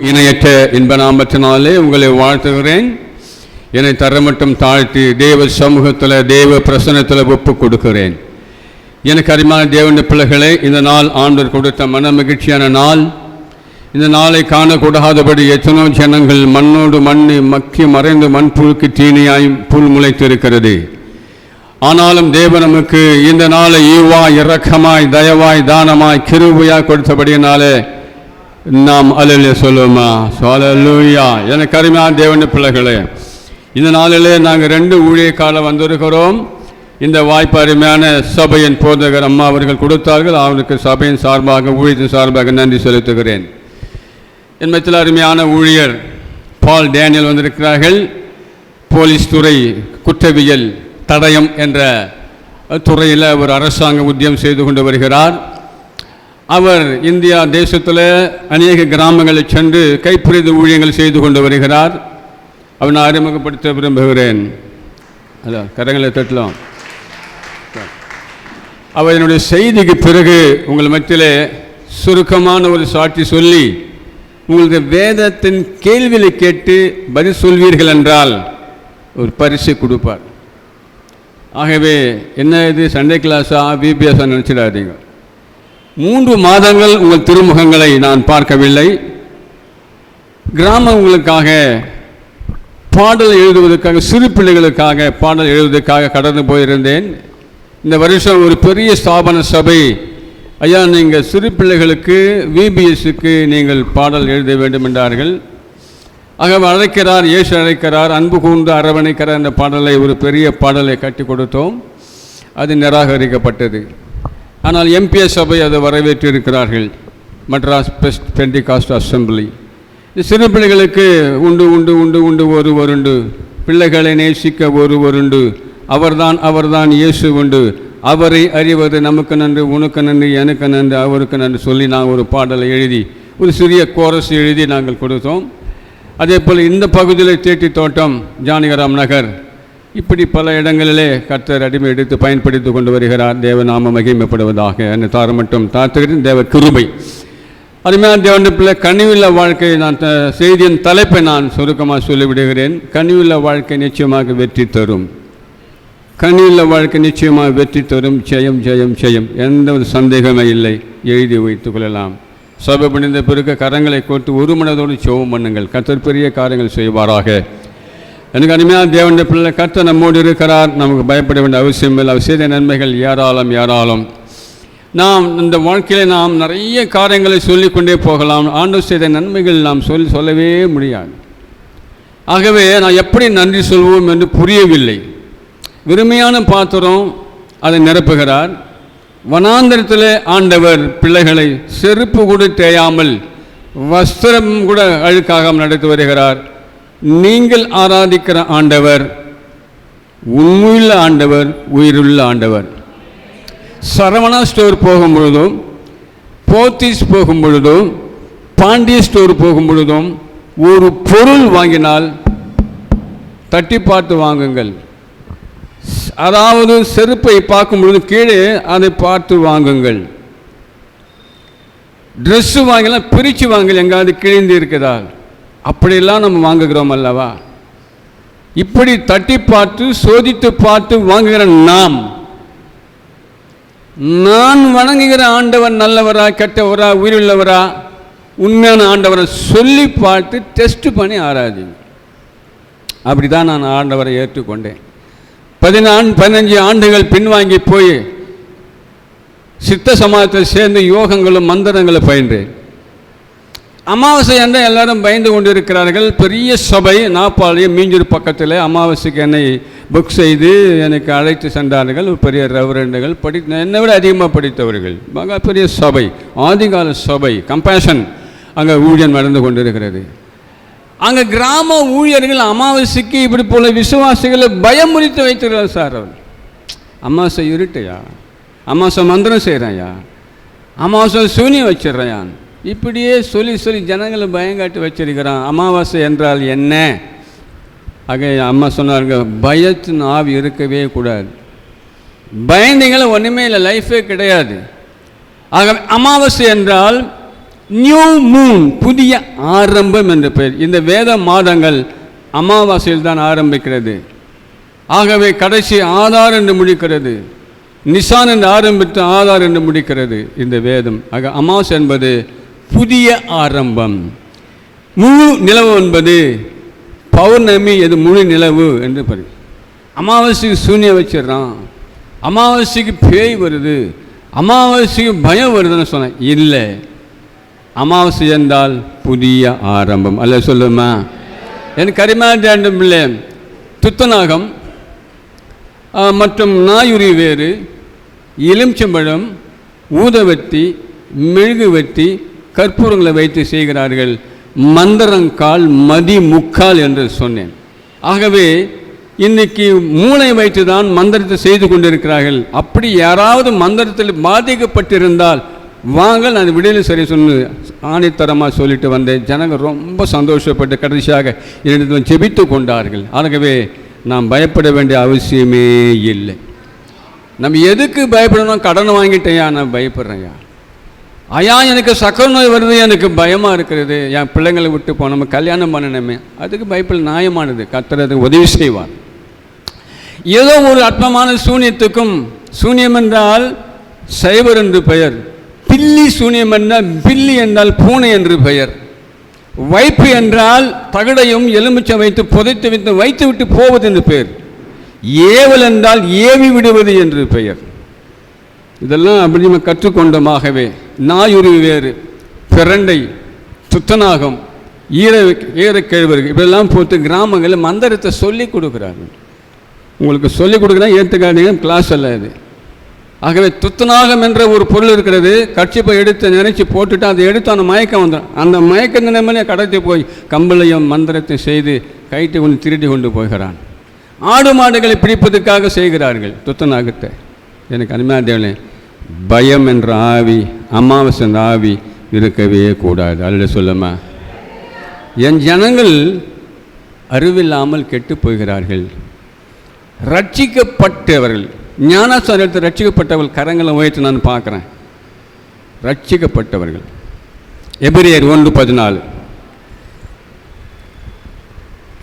இணையற்ற இன்ப நாமத்தினாலே உங்களை வாழ்த்துகிறேன். என்னை தரமட்டம் தாழ்த்தி தேவ சமூகத்தில் தேவ பிரசன்னத்தில் ஒப்பு கொடுக்கிறேன். எனக்கு அருமையான தேவனுடைய பிள்ளைகளே, இந்த நாள் ஆண்டவர் கொடுத்த மன மகிழ்ச்சியான நாள். இந்த நாளை காணக்கூடாதபடி எத்தனோ ஜனங்கள் மண்ணோடு மண்ணை மக்கி மறைந்து மண்புழுக்கு தீனியாய் புல் முளைத்திருக்கிறது. ஆனாலும் தேவன் நமக்கு இந்த நாளை ஈவாய் இரக்கமாய் தயவாய் தானமாய் கிருபையாய் கொடுத்தபடியினாலே நாம் அல்லேலூயா சொல்லுவோமா? அல்லேலூயா. எனக்கு அருமையான தேவனுடைய பிள்ளைகளே, இந்த நாளிலே நாங்கள் 2 ஊழியக்காலம் வந்திருக்கிறோம். இந்த வாய்ப்பு அருமையான சபையின் போதகர் அம்மா அவர்கள் கொடுத்தார்கள். அவருக்கு சபையின் சார்பாக ஊழியத்தின் சார்பாக நன்றி செலுத்துகிறேன். என் மத்தியில் அருமையான ஊழியர் பால் டேனியல் வந்திருக்கிறார்கள். போலீஸ் துறை குற்றவியல் தடயம் என்ற துறையில் அவர் அரசாங்க உத்தியம் செய்து கொண்டு வருகிறார். அவர் இந்தியா தேசத்தில் அநேக கிராமங்களில் சென்று கைப்பிரிது ஊழியங்கள் செய்து கொண்டு வருகிறார். அவர் நான் அறிமுகப்படுத்த விரும்புகிறேன். கரங்களை தட்டலாம். அவர் என்னுடைய செய்திக்கு பிறகு உங்கள் மத்தியிலே சுருக்கமான ஒரு சாட்சி சொல்லி உங்களுக்கு வேதத்தின் கேள்வியை கேட்டு பதில் சொல்வீர்கள் என்றால் ஒரு பரிசு கொடுப்பார். ஆகவே என்ன இது சண்டே கிளாஸா பிபிஎஸ்ஸா நினச்சிடாதீங்க. 3 மாதங்கள் உங்கள் திருமுகங்களை நான் பார்க்கவில்லை. கிராமங்களுக்காக பாடல் எழுதுவதற்காக, சிறு பிள்ளைகளுக்காக பாடல் எழுதுவதற்காக கடந்து போயிருந்தேன். இந்த வருஷம் ஒரு பெரிய ஸ்தாபன சபை, ஐயா நீங்கள் சிறு பிள்ளைகளுக்கு விபிஎஸ்க்கு நீங்கள் பாடல் எழுத வேண்டும் என்றார்கள். ஆகவே அழைக்கிறார், இயேசு அழைக்கிறார், அன்பு கூர்ந்து அரவணைக்கிறார். அந்த பாடலை ஒரு பெரிய பாடலை கட்டி கொடுத்தோம். அது நிராகரிக்கப்பட்டது. ஆனால் எம்பிஎஸ் சபை அதை வரவேற்றிருக்கிறார்கள். Madras Pentecost assembly. சிறு பிள்ளைகளுக்கு உண்டு உண்டு உண்டு உண்டு ஒரு வருண்டு, பிள்ளைகளை நேசிக்க ஒரு வருண்டு, அவர்தான் இயேசு உண்டு, அவரை அறிவது நமக்கு நன்று, உனக்கு நன்று, எனக்கு நன்று, அவருக்கு நன்று சொல்லி நாங்கள் ஒரு பாடலை எழுதி ஒரு சிறிய கோரஸ் எழுதி நாங்கள் கொடுத்தோம். அதே போல் இந்த பகுதியில் தேட்டி தோட்டம், ஜானகிராம் நகர், இப்படி பல இடங்களிலே கர்த்தர் அடிமை எடுத்து பயன்படுத்தி கொண்டு வருகிறார். தேவநாம மகிமைப்படுவதாக. என்னை தாரமட்டும் தாழ்த்துகிறேன். தேவ கிருபை. அருமையான தேவனுடைய பிள்ளை, கனிவுள்ள வாழ்க்கை. நான் செய்தியின் தலைப்பை நான் சுருக்கமாக சொல்லிவிடுகிறேன். கனிவுள்ள வாழ்க்கை நிச்சயமாக வெற்றி தரும். கனிவுள்ள வாழ்க்கை நிச்சயமாக வெற்றி தரும். ஜெயம் ஜெயம் ஜெயம், எந்த ஒரு சந்தேகமே இல்லை. எழுதி வைத்துக் கொள்ளலாம். சபை முடிந்த பிறகு கரங்களை கோர்த்து ஒரு மனதோடு ஜெபம் பண்ணுங்கள். கர்த்தர் பெரிய காரியங்கள் செய்வாராக. எனக்கு அருமையான தேவனுடைய பிள்ளை, கர்த்தர் நம்மோடு இருக்கிறார். நமக்கு பயப்பட வேண்டிய அவசியம் இல்லை. அவர் செய்த நன்மைகள் ஏராளம். நாம் இந்த வாழ்க்கையில் நாம் நிறைய காரியங்களை சொல்லிக்கொண்டே போகலாம். ஆண்டவர் செய்த நன்மைகள் நாம் சொல்லவே முடியாது. ஆகவே நான் எப்படி நன்றி சொல்வோம் என்று புரியவில்லை. வெறுமையான பாத்திரம் அதை நிரப்புகிறார். வனாந்தரத்தில் ஆண்டவர் பிள்ளைகளை செருப்பு கூட தேயாமல், வஸ்திரம் கூட அழுக்காக நடத்தி வருகிறார். நீங்கள் ஆராதிக்கிற ஆண்டவர் உண்மையுள்ள ஆண்டவர், உயிருள்ள ஆண்டவர். சரவணா ஸ்டோர் போகும் பொழுதும், போத்தீஸ் போகும் பொழுதும், பாண்டிய ஸ்டோர் போகும் பொழுதும் ஒரு பொருள் வாங்கினால் தட்டி பார்த்து வாங்குங்கள். அதாவது செருப்பை பார்க்கும் பொழுது கீழே அதை பார்த்து வாங்குங்கள். ட்ரெஸ்ஸு வாங்கலாம் பிரித்து வாங்கல், எங்காவது கிழிந்து இருக்குதா, அப்படியெல்லாம் நம்ம வாங்குகிறோம் அல்லவா? இப்படி தட்டி பார்த்து சோதித்து பார்த்து வாங்குகிற நான் வணங்குகிற ஆண்டவர் நல்லவரா கெட்டவரா உயிருள்ளவரா உண்மையான ஆண்டவரை சொல்லி பார்த்து டெஸ்ட் பண்ணி ஆராதிங்க. அப்படி தான் நான் ஆண்டவரை ஏற்றுக்கொண்டேன். 15 ஆண்டுகள் பின்வாங்கி போய் சித்த சமாதத்தை சேர்ந்து யோகங்களும் மந்திரங்களும் பயின்றேன். அமாவாசை என்றால் எல்லாரும் பயந்து கொண்டு இருக்கிறார்கள். பெரிய சபை, நாப்பாளையம் மீஞ்சூர் பக்கத்தில் அமாவாசைக்கு என்னை புக் செய்து எனக்கு அழைத்து சென்றார்கள். பெரிய ரெவரண்டுகள், என்னை விட அதிகமாக படித்தவர்கள், மகா பெரிய சபை, ஆதிகால சபை, கம்பேஷன் அங்கே ஊழியம் நடந்து கொண்டிருக்கிறது. அங்கே கிராம ஊழியர்கள் அமாவாசைக்கு இப்படி போல விசுவாசிகளை பயமுறித்து வைத்திருக்கிறார். சார் அவர் அமாவாசை இருட்டையா, அமாவாசை மந்திரம் செய்கிறாயா, அமாவாசை சூனியம் வச்சிடுறான், இப்படியே சொல்லி ஜனங்களை பயங்காட்டி வச்சிருக்கிறான். அமாவாசை என்றால் என்ன? ஆக அம்மா சொன்னாருங்க, பயத்தின் ஆவி இருக்கவே கூடாது. பயந்தீங்களும் ஒன்றுமே இல்லை, லைஃபே கிடையாது. ஆக அமாவாசை என்றால் நியூ மூன், புதிய ஆரம்பம் என்ற பெயர். இந்த வேத மாதங்கள் அமாவாசையில் தான் ஆரம்பிக்கிறது. ஆகவே கடைசி ஆதார் என்று முடிக்கிறது. நிசான் என்று ஆரம்பித்து ஆதார் என்று முடிக்கிறது இந்த வேதம். ஆக அமாவாசை என்பது புதிய ஆரம்பம். முழு நிலவு என்பது பௌர்ணமி, எது முழு நிலவு என்று பரி. அமாவாசைக்கு சூன்யம் வச்சிடறான், அமாவாசைக்கு பேய் வருது, அமாவாசைக்கு பயம் வருதுன்னு சொன்னேன். இல்லை, அமாவாசை என்றால் புதிய ஆரம்பம். அல்ல சொல்லுமா? எனக்கு அருமையான பிள்ளை, துத்தநாகம் மற்றும் நாயுரி வேறு, எலுமிச்சம்பழம், ஊதவத்தி, மெழுகுவத்தி, கற்பூரங்களை வைத்து செய்கிறார்கள். மந்திரங்கால் மதி முக்கால் என்று சொன்னேன். ஆகவே இன்னைக்கு மூளை வைத்து தான் மந்திரத்தை செய்து கொண்டிருக்கிறார்கள். அப்படி யாராவது மந்திரத்தில் பாதிக்கப்பட்டிருந்தால் வாங்க, நான் விடையில் சரி சொன்னு ஆணித்தரமாக சொல்லிட்டு வந்தேன். ஜனங்கள் ரொம்ப சந்தோஷப்பட்டு கடைசியாக என்னிடத்தில் ஜெபித்து கொண்டார்கள். ஆகவே நாம் பயப்பட வேண்டிய அவசியமே இல்லை. நம்ம எதுக்கு பயப்படணும்? கடன் வாங்கிட்டேயா, நான் பயப்படுறேன்யா. ஐயா, எனக்கு சக்கரை நோய் வருது, எனக்கு பயமாக இருக்கிறது, என் பிள்ளைங்களை விட்டு போனோம், நம்ம கல்யாணம் பண்ணணுமே, அதுக்கு பயப்பட நியாயமானது. கர்த்தர் உதவி செய்வார். ஏதோ ஒரு அற்பமான சூனியத்துக்கும், சூனியம் என்றால் சைவர் என்று பெயர், பில்லி சூனியம் என்றால் பில்லி என்றால் பூனை என்று பெயர், வைப்பு என்றால் தகடையும் எலுமிச்சம் வைத்து புதைத்து வைத்து விட்டு போவது என்று பெயர், ஏவல் என்றால் ஏவி விடுவது என்று பெயர். இதெல்லாம் அப்படி நம்ம கற்றுக்கொண்டோமாகவே. நாயுருவி வேறு, பிரண்டை, துத்தநாகம், ஈரக்கிழவர்கள் இப்படிலாம் போட்டு கிராமங்களில் மந்திரத்தை சொல்லிக் கொடுக்குறார்கள். உங்களுக்கு சொல்லிக் கொடுக்குறா ஏற்றுக்காதீங்க, கிளாஸ் அல்ல இது. ஆகவே துத்தநாகம் என்ற ஒரு பொருள் இருக்கிறது. கட்சிப்பை எடுத்து நினைச்சு போட்டுட்டு அதை எடுத்து அந்த மயக்கம் வந்துடும். அந்த மயக்க நிலைமையிலே கடத்தி போய் கம்பளையும் மந்திரத்தை செய்து கைட்டு கொண்டு திருடி கொண்டு போகிறான். ஆடு மாடுகளை பிடிப்பதற்காக செய்கிறார்கள் துத்தநாகத்தை. எனக்கு அருமையான தேவனே, பயம் என்ற ஆவி, அமாவாசை என்ற ஆவி இருக்கவே கூடாது. அல்ல சொல்லுமா? என் ஜனங்கள் அறிவில்லாமல் கெட்டு போகிறார்கள். ரட்சிக்கப்பட்டவர்கள், ஞானஸ்நானத்தில் ரட்சிக்கப்பட்டவர்கள் கரங்களை உயர்த்தி நான் பார்க்குறேன். ரட்சிக்கப்பட்டவர்கள். எபிரேயர் 1:14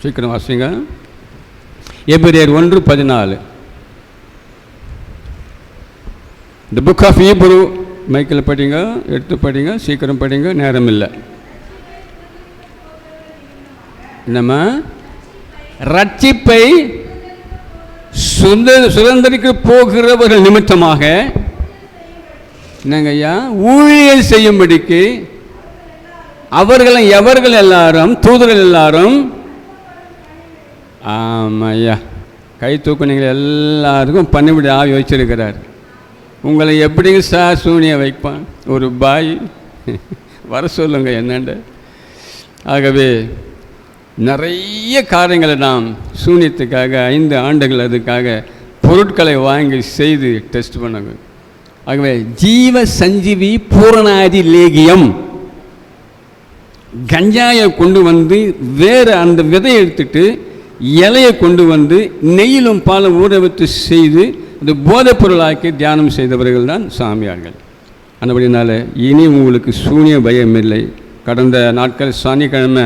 சீக்கிரம் வாசிங்க. எபிரேயர் 1:14. The book of Hebrew. மைக்கில் படிங்க, எடுத்து படிங்க, சீக்கிரம் படிங்க, நேரம் இல்லை. நம்ம ரட்சிப்பை சுதந்திரிக்க போகிறவர்கள் நிமித்தமாக என்னங்க ஐயா, ஊழியர் செய்யும்படிக்கு அவர்களை எவர்கள் எல்லாரும், தூதர்கள் எல்லாரும், ஆமாய்யா, கை தூக்குனீங்க எல்லாருக்கும் பண்ணிவிட ஆவி வச்சிருக்கிறார். உங்களை எப்படிங்க சார் சூனிய வைப்பான்? ஒரு பாய் வர சொல்லுங்க என்னண்ட. ஆகவே நிறைய காரியங்களை நாம் சூனியத்துக்காக 5 ஆண்டுகள் அதுக்காக பொருட்களை வாங்கி செய்து டெஸ்ட் பண்ணாங்க. ஆகவே ஜீவ சஞ்சீவி பூரணாதி லேகியம் கஞ்சாயை கொண்டு வந்து வேறு அந்த விதையை எடுத்துட்டு இலையை கொண்டு வந்து நெய்யிலும் பாலும் ஊற வைத்து செய்து இந்த போதைப் பொருளாக்கி தியானம் செய்தவர்கள் தான் சாமியார்கள். அந்தபடினால இனி உங்களுக்கு சூனிய பயம் இல்லை. கடந்த நாட்கள் சனிக்கிழமை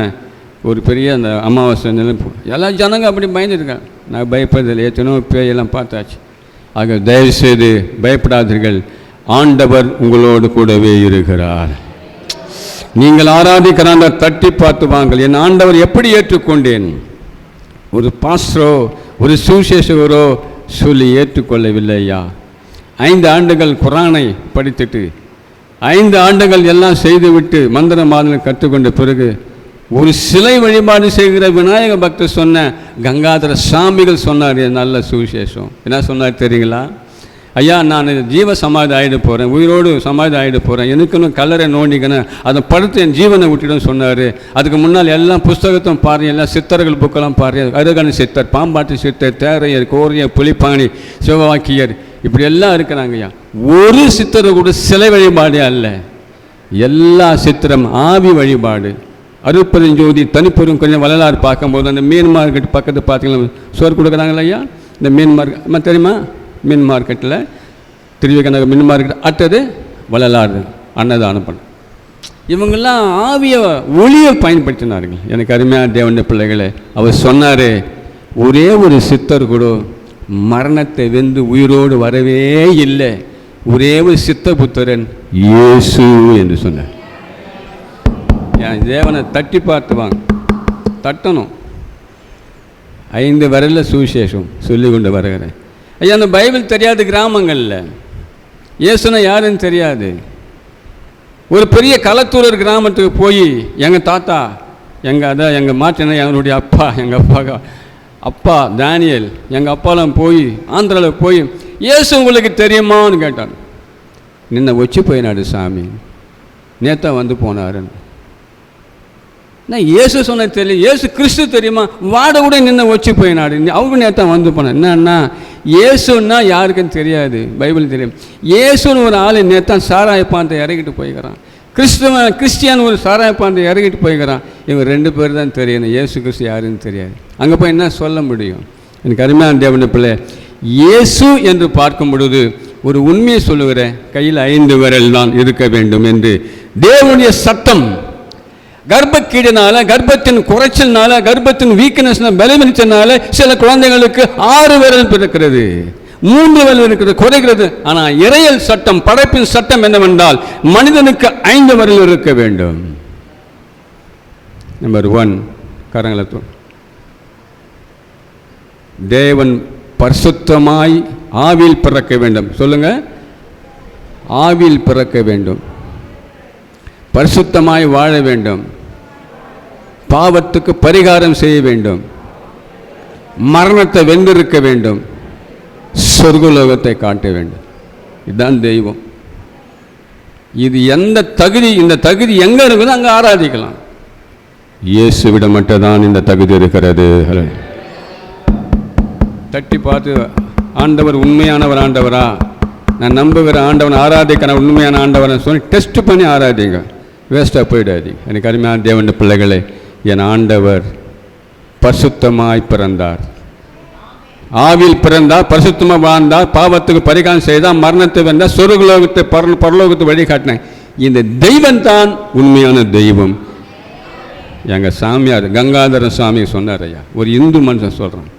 ஒரு பெரிய அந்த அமாவாசை நிலைப்பு எல்லா ஜனங்க அப்படி பயந்துருக்காங்க. நான் பயப்படுறதில்லை, எத்தனோ பேயெல்லாம் பார்த்தாச்சு. ஆக தயவுசெய்து பயப்படாதீர்கள். ஆண்டவர் உங்களோடு கூடவே இருக்கிறார். நீங்கள் ஆராதிக்கிறாங்க, தட்டி பார்த்து வாங்கள். என் ஆண்டவர் எப்படி ஏற்றுக்கொண்டேன்? ஒரு பாஸ்டரோ ஒரு சுவிசேஷகரோ சொல்லி ஏற்றுக்கொள்ளவில்லை ஐயா. 5 ஆண்டுகள் குரானை படித்துட்டு 5 ஆண்டுகள் எல்லாம் செய்துவிட்டு மந்திர மாதங்கள் கற்றுக்கொண்ட பிறகு ஒரு சிலை வழிபாடு செய்கிற விநாயக பக்தர் சொன்ன கங்காதர சாமிகள் சொன்னார், நல்ல சுவிசேஷம். என்ன சொன்னார் தெரியுங்களா? ஐயா, நான் ஜீவ சமாதி ஆகிட போகிறேன், உயிரோடு சமாதி ஆகிட போகிறேன், எனக்குன்னு கல்லறை நோண்டிக்கணும், அதை படுத்து என் ஜீவனை விட்டுடும் சொன்னார். அதுக்கு முன்னால் எல்லாம் புஸ்தகத்தையும் பாருங்க, எல்லாம் சித்தர்கள் புக்கெல்லாம் பாருங்க. அருகன் சித்தர், பாம்பாட்டு சித்தர், தேரையர், கோரியர், புலிப்பாணி, சிவவாக்கியர், இப்படி எல்லாம் இருக்கிறாங்க ஐயா. ஒரு சித்தரை கூட சிலை வழிபாடே அல்ல, எல்லா சித்திரம் ஆவி வழிபாடு. அருட்பெருஞ்சோதி தனிப்பெரும் கொஞ்சம் வரலாறு பார்க்கும்போது அந்த மீன் மார்க்கெட் பக்கத்து பார்த்தீங்கன்னா சோறு கொடுக்குறாங்களா ஐயா? இந்த மீன் மார்க்கெட் தெரியுமா? மீன் மார்க்கெட்டில் திருவிக நகர் மீன் மார்க்கெட் அட்டது வள்ளலாறு அன்னதானம் பண்ண இவங்கெல்லாம் ஆவிய ஒளியை பயன்படுத்தினார்கள். எனக்கு அருமையான தேவனுடைய பிள்ளைகளை, அவர் சொன்னார், ஒரே ஒரு சித்தர் கூட மரணத்தை வென்று உயிரோடு வரவே இல்லை, ஒரே ஒரு சித்த புத்திரன் இயேசு என்று சொன்னார். என் தேவனை தட்டி பார்த்துவாங்க, தட்டணும். 5 விரலில் சுவிசேஷம் சொல்லி கொண்டு வருகிறேன். ஐயா, அந்த பைபிள் தெரியாத கிராமங்களில் இயேசுனா யாருன்னு தெரியாது. ஒரு பெரிய களத்தூர் கிராமத்துக்கு போய் எங்கள் தாத்தா, எங்கள் மாற்றின எங்களுடைய அப்பா, எங்கள் அப்பா தானியல், எங்கள் அப்பாலாம் போய் ஆந்திராவில் போய் இயேசு உங்களுக்கு தெரியுமான்னு கேட்டான். நின்ன வச்சு போயினாடு சாமி, நேத்தா வந்து போனாருன்னு. நான் இயேசு சொன்ன தெரியல, இயேசு கிறிஸ்து தெரியுமா, வாட கூட நின்ன வச்சு போயினாடு, அவங்க நேத்தா வந்து போனேன். என்னன்னா இயேசுன்னா யாருக்குன்னு தெரியாது, பைபிள் தெரியும். இயேசுன்னு ஒரு ஆள் நேத்தான் சாராயப்பாந்தை இறக்கிட்டு போய்க்கிறான். கிறிஸ்டியான் ஒரு சாராயப்பாந்தை இறக்கிட்டு போய்க்கிறான். இவங்க 2 பேர் தான் தெரியணும், இயேசு கிறிஸ்து யாருன்னு தெரியாது. அங்கே போய் என்ன சொல்ல முடியும்? எனக்கு அருமையான தேவனுடைய பிள்ளை, இயேசு என்று பார்க்கும் பொழுது ஒரு உண்மையை சொல்லுகிறேன், கையில் 5 விரல் தான் இருக்க வேண்டும் என்று தேவனுடைய சட்டம். கர்ப்பக்கீடுனால, கர்ப்பத்தின் குறைச்சல்னால, கர்ப்பத்தின் வீக்னஸ்னால, பலவீனத்தினால சில குழந்தைகளுக்கு 6 விரல் பிறக்கிறது, 3 விரல் இருக்கிறது, குறைகிறது. ஆனால் இறையல் சட்டம், படைப்பின் சட்டம் என்னவென்றால் மனிதனுக்கு 5 விரல் இருக்க வேண்டும். நம்பர் 1, கரங்களை தேவன் பரிசுத்தமாய் ஆவியில் பிறக்க வேண்டும். சொல்லுங்க, ஆவியில் பிறக்க வேண்டும், பரிசுத்தமாய் வாழ வேண்டும், பாவத்துக்கு பரிகாரம் செய்ய வேண்டும், மரணத்தை வென்றிருக்க வேண்டும், சொர்க்கலோகத்தை காட்ட வேண்டும். இதுதான் தெய்வம். இது எந்த தகுதி, இந்த தகுதி எங்க இருக்குதோ அங்கே ஆராதிக்கலாம். இயேசுவிடம் மட்டும்தான் இந்த தகுதி இருக்கிறது. தட்டி பார்த்து, ஆண்டவர் உண்மையானவர், ஆண்டவரா நான் நம்புகிற ஆண்டவன், ஆராதிக்கிற உண்மையான ஆண்டவரை சொல்லி டெஸ்ட் பண்ணி ஆராதிங்க, வேஸ்ட்டாக போயிடாதீங்க. எனக்கு அருமையான தேவனுடைய பிள்ளைகளே, என் ஆண்டவர் பரிசுத்தமாய் பிறந்தார், ஆவியில் பிறந்தார், பரிசுத்தமாக வாழ்ந்தார், பாவத்துக்கு பரிகாரம் செய்தார், மரணத்தை வென்றார், சொர்க்கலோகத்தை பரலோகத்தை வழிகாட்டினேன். இந்த தெய்வம் தான் உண்மையான தெய்வம். எங்கள் சாமியார் கங்காதர சாமி சொன்னார். ஐயா, ஒரு இந்து மனுஷன் சொல்கிறான்.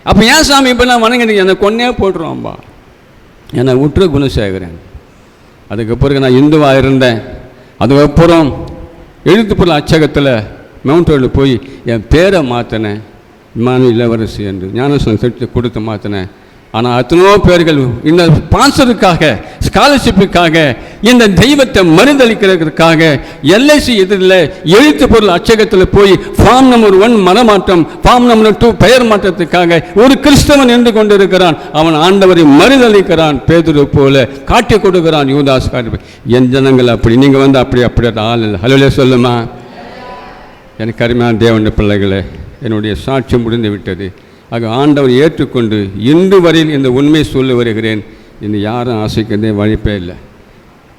அப்போ ஏன் சாமி இப்போ நான் வணங்கினீங்க, என்னை கொன்னே போட்டுருவான்பா, என்னை விட்டுரு குணசேகரன். அதுக்கு பிறகு நான் இந்துவாக இருந்தேன். அதுக்கப்புறம் எழுத்துப்பொருள் அச்சகத்தில் மவுண்ட் ரோடில் போய் என் பேரை மாற்றினேன், இமானுவேல் இளவரசி என்று ஞானஸ்நானம் செலுத்தி கொடுத்து மாற்றினேன். ஆனால் எத்தனையோ பேர்கள் இந்த ஸ்பான்சருக்காக, ஸ்காலர்ஷிப்புக்காக, இந்த தெய்வத்தை மறுதளிக்கிறதுக்காக எல்ஐசி எதிரில் எழுத்து பொருள் அச்சகத்தில் போய் ஃபார்ம் நம்பர் 1 மனமாற்றம், ஃபார்ம் நம்பர் 2 பெயர் மாற்றத்துக்காக ஒரு கிறிஸ்தவன் என்று கொண்டிருக்கிறான். அவன் ஆண்டவரை மறுதளிக்கிறான், பேதுரு போல காட்டி கொடுக்கிறான், யூதாஸ் காட்டி. என் ஜனங்கள் அப்படி, நீங்கள் வந்து அப்படி ஆள் இல்லை. ஹலோ சொல்லுமா? எனக்கு அருமையான தேவனுடைய பிள்ளைகளே, என்னுடைய சாட்சி முடிந்து விட்டது. ஆக ஆண்டவர் ஏற்றுக்கொண்டு இன்று வரையில் இந்த உண்மை சொல்லி வருகிறேன். இன்னும் யாரும் ஆசைக்கிறதே வழிப்பே இல்லை.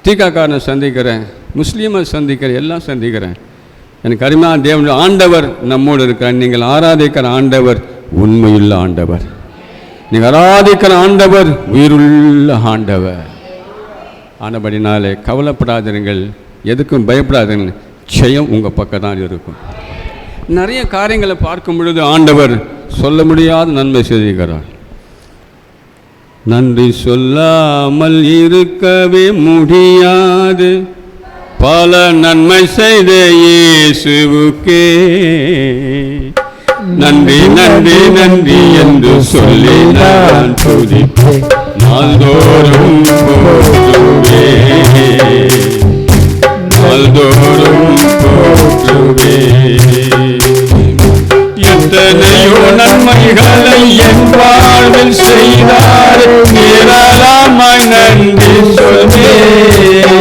தீக்காக்காரனை சந்திக்கிறேன், முஸ்லீமை சந்திக்கிறேன், எல்லாம் சந்திக்கிறேன். எனக்கு அருமையான தேவனுடைய ஆண்டவர் நம்மோடு இருக்கிறார். நீங்கள் ஆராதிக்கிற ஆண்டவர் உண்மையுள்ள ஆண்டவர், நீங்கள் ஆராதிக்கிற ஆண்டவர் உயிருள்ள ஆண்டவர். ஆனபடினாலே கவலைப்படாதீர்கள், எதுக்கும் பயப்படாதீர்கள், ஜெயம் உங்கள் பக்கம் தான் இருக்கும். நிறைய காரியங்களை பார்க்கும் பொழுது ஆண்டவர் சொல்ல முடியாத நன்மை செய்கிறார். நன்றி சொல்லாமல் இருக்கவே முடியாது, பல நன்மை செய்த இயேசுவுக்கே நன்றி நன்றி நன்றி என்று சொல்லி நான் துதிப்பேன், நாள்தோறும் போற்றுவேன், நாள்தோறும் போற்றுவேன். எத்தனையோ நன்மைகளை என் வாழ்வில் செய்தார், ஏராளமாய் நன்றி சொல்வேன்.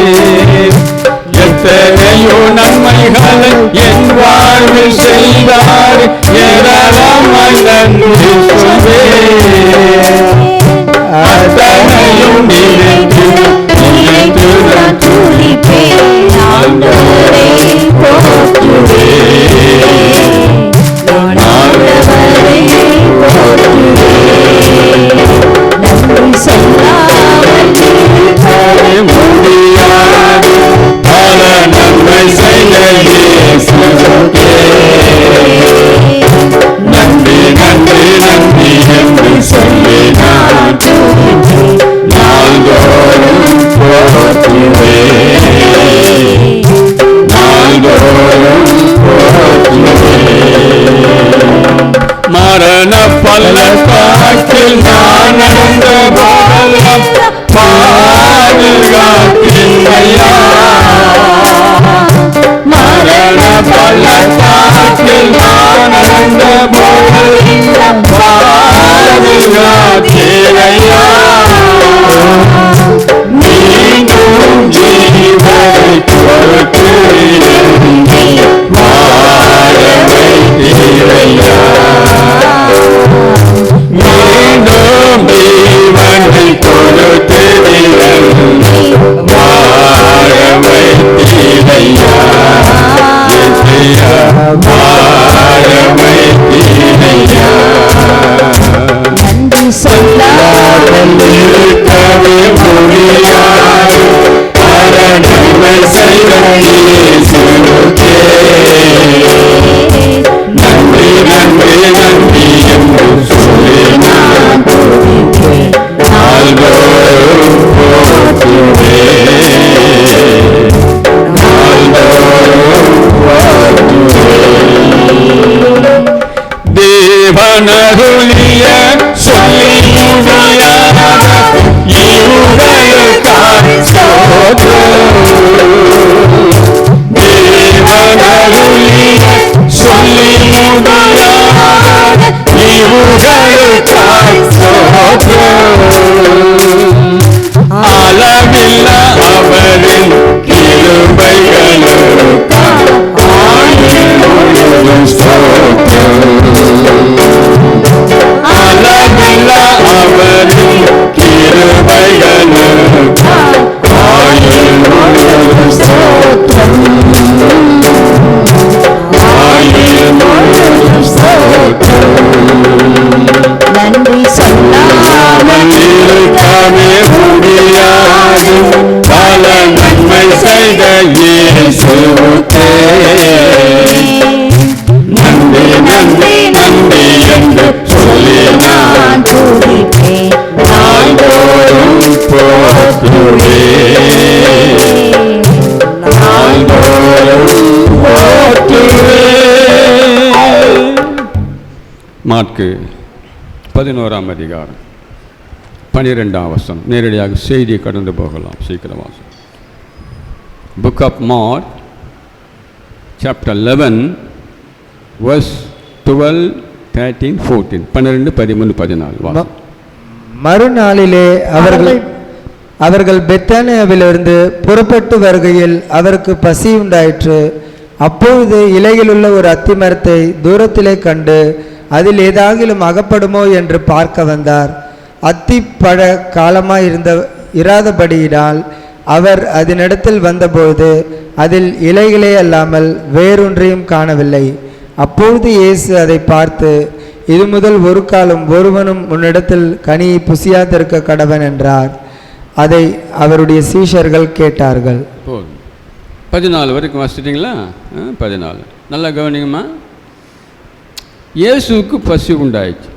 எத்தனையோ நன்மைகளை என் வாழ்வில் செய்தார், ஏராளமாய் நன்றி சொல்வேன். அத்தனையும் நினைத்து நினைத்துதான் துதிப்பேன், ஆண்டவரை போற்றுவேன், ஆண்டவரை போற்றுவேன். நன்றி சொல்லாமல் இருக்கவே முடியாது, பல நன்மை தேவையா மீண்டும் ஜீவனை கொடுத்து வாழவை தேவையா மீண்டும் ஜீவனை கொடுத்து வாழவை தேவையா வாழவை தேவையா நன்றி சொல்லாமல் இருக்கவே முடியாது நன்மை செய்த இயேசுவுக்கே நன்றி நன்றி நன்றி என்று சொல்லி நான் துதிப்பேன் நாள்தோறும் போற்றுவேன் நாள்தோறும் போற்றுவேன் தேவனருளிய சொல்லி முடியாத இவுகளுக்காய் ஸ்தோத்திரம் தேவனருளிய சொல்லி முடியாத இவுகளுக்காய் ஸ்தோத்திரம் அளவில்ல அவரின் கிருபைகளுக்காய் ஆயுள் முழுவதும் ஸ்தோத்திரம் அளவில்ல அவரின் கிருபைகளுக்காய் ஆயுள் முழுவதும் ஸ்தோத்திரம் ஆயுள் முழுவதும் ஸ்தோத்திரம் நன்றி சொல்லாமல் இருக்கவே முடியாது பல நன்மை செய்த இயேசுவுக்கே நன்றி நன்றி நன்றி என்று சொல்லி நான் துதிப்பேன் நாள்தோறும் போற்றுவேன் நாள்தோறும் போற்றுவேன். மாற்கு 11ஆம் அதிகாரம் 12ஆம் வசனம். நேரடியாக செய்தியை கடந்து போகலாம். சீக்கிரம் வாசம். Book of Mark chapter 11 verse 12, 13, 14. 12, 13, 14. மறுநாளிலே அவர்கள் பெத்தானியாவிலிருந்து புறப்பட்டு வருகையில் அவருக்கு பசி உண்டாயிற்று. அப்பொழுது இலையிலுள்ள ஒரு அத்திமரத்தை தூரத்திலே கண்டு அதில் ஏதாகிலும் அகப்படுமோ என்று பார்க்க வந்தார். அத்திப்பழ காலமாய் இராதபடியினால் அவர் அதனிடத்தில் வந்தபோது அதில் இலைகளே அல்லாமல் வேறொன்றையும் காணவில்லை. அப்பொழுது இயேசு அதை பார்த்து, இது முதல் ஒரு காலம் ஒருவனும் உன்னிடத்தில் கனியை புசியாதிருக்க கடவன் என்றார். அதை அவருடைய சீஷர்கள் கேட்டார்கள். 14 வரைக்கும் வாசிச்சிட்டிங்களா? 14 நல்லா கவனிங்கம்மா. இயேசுவுக்கு பசி உண்டாயிடுச்சு.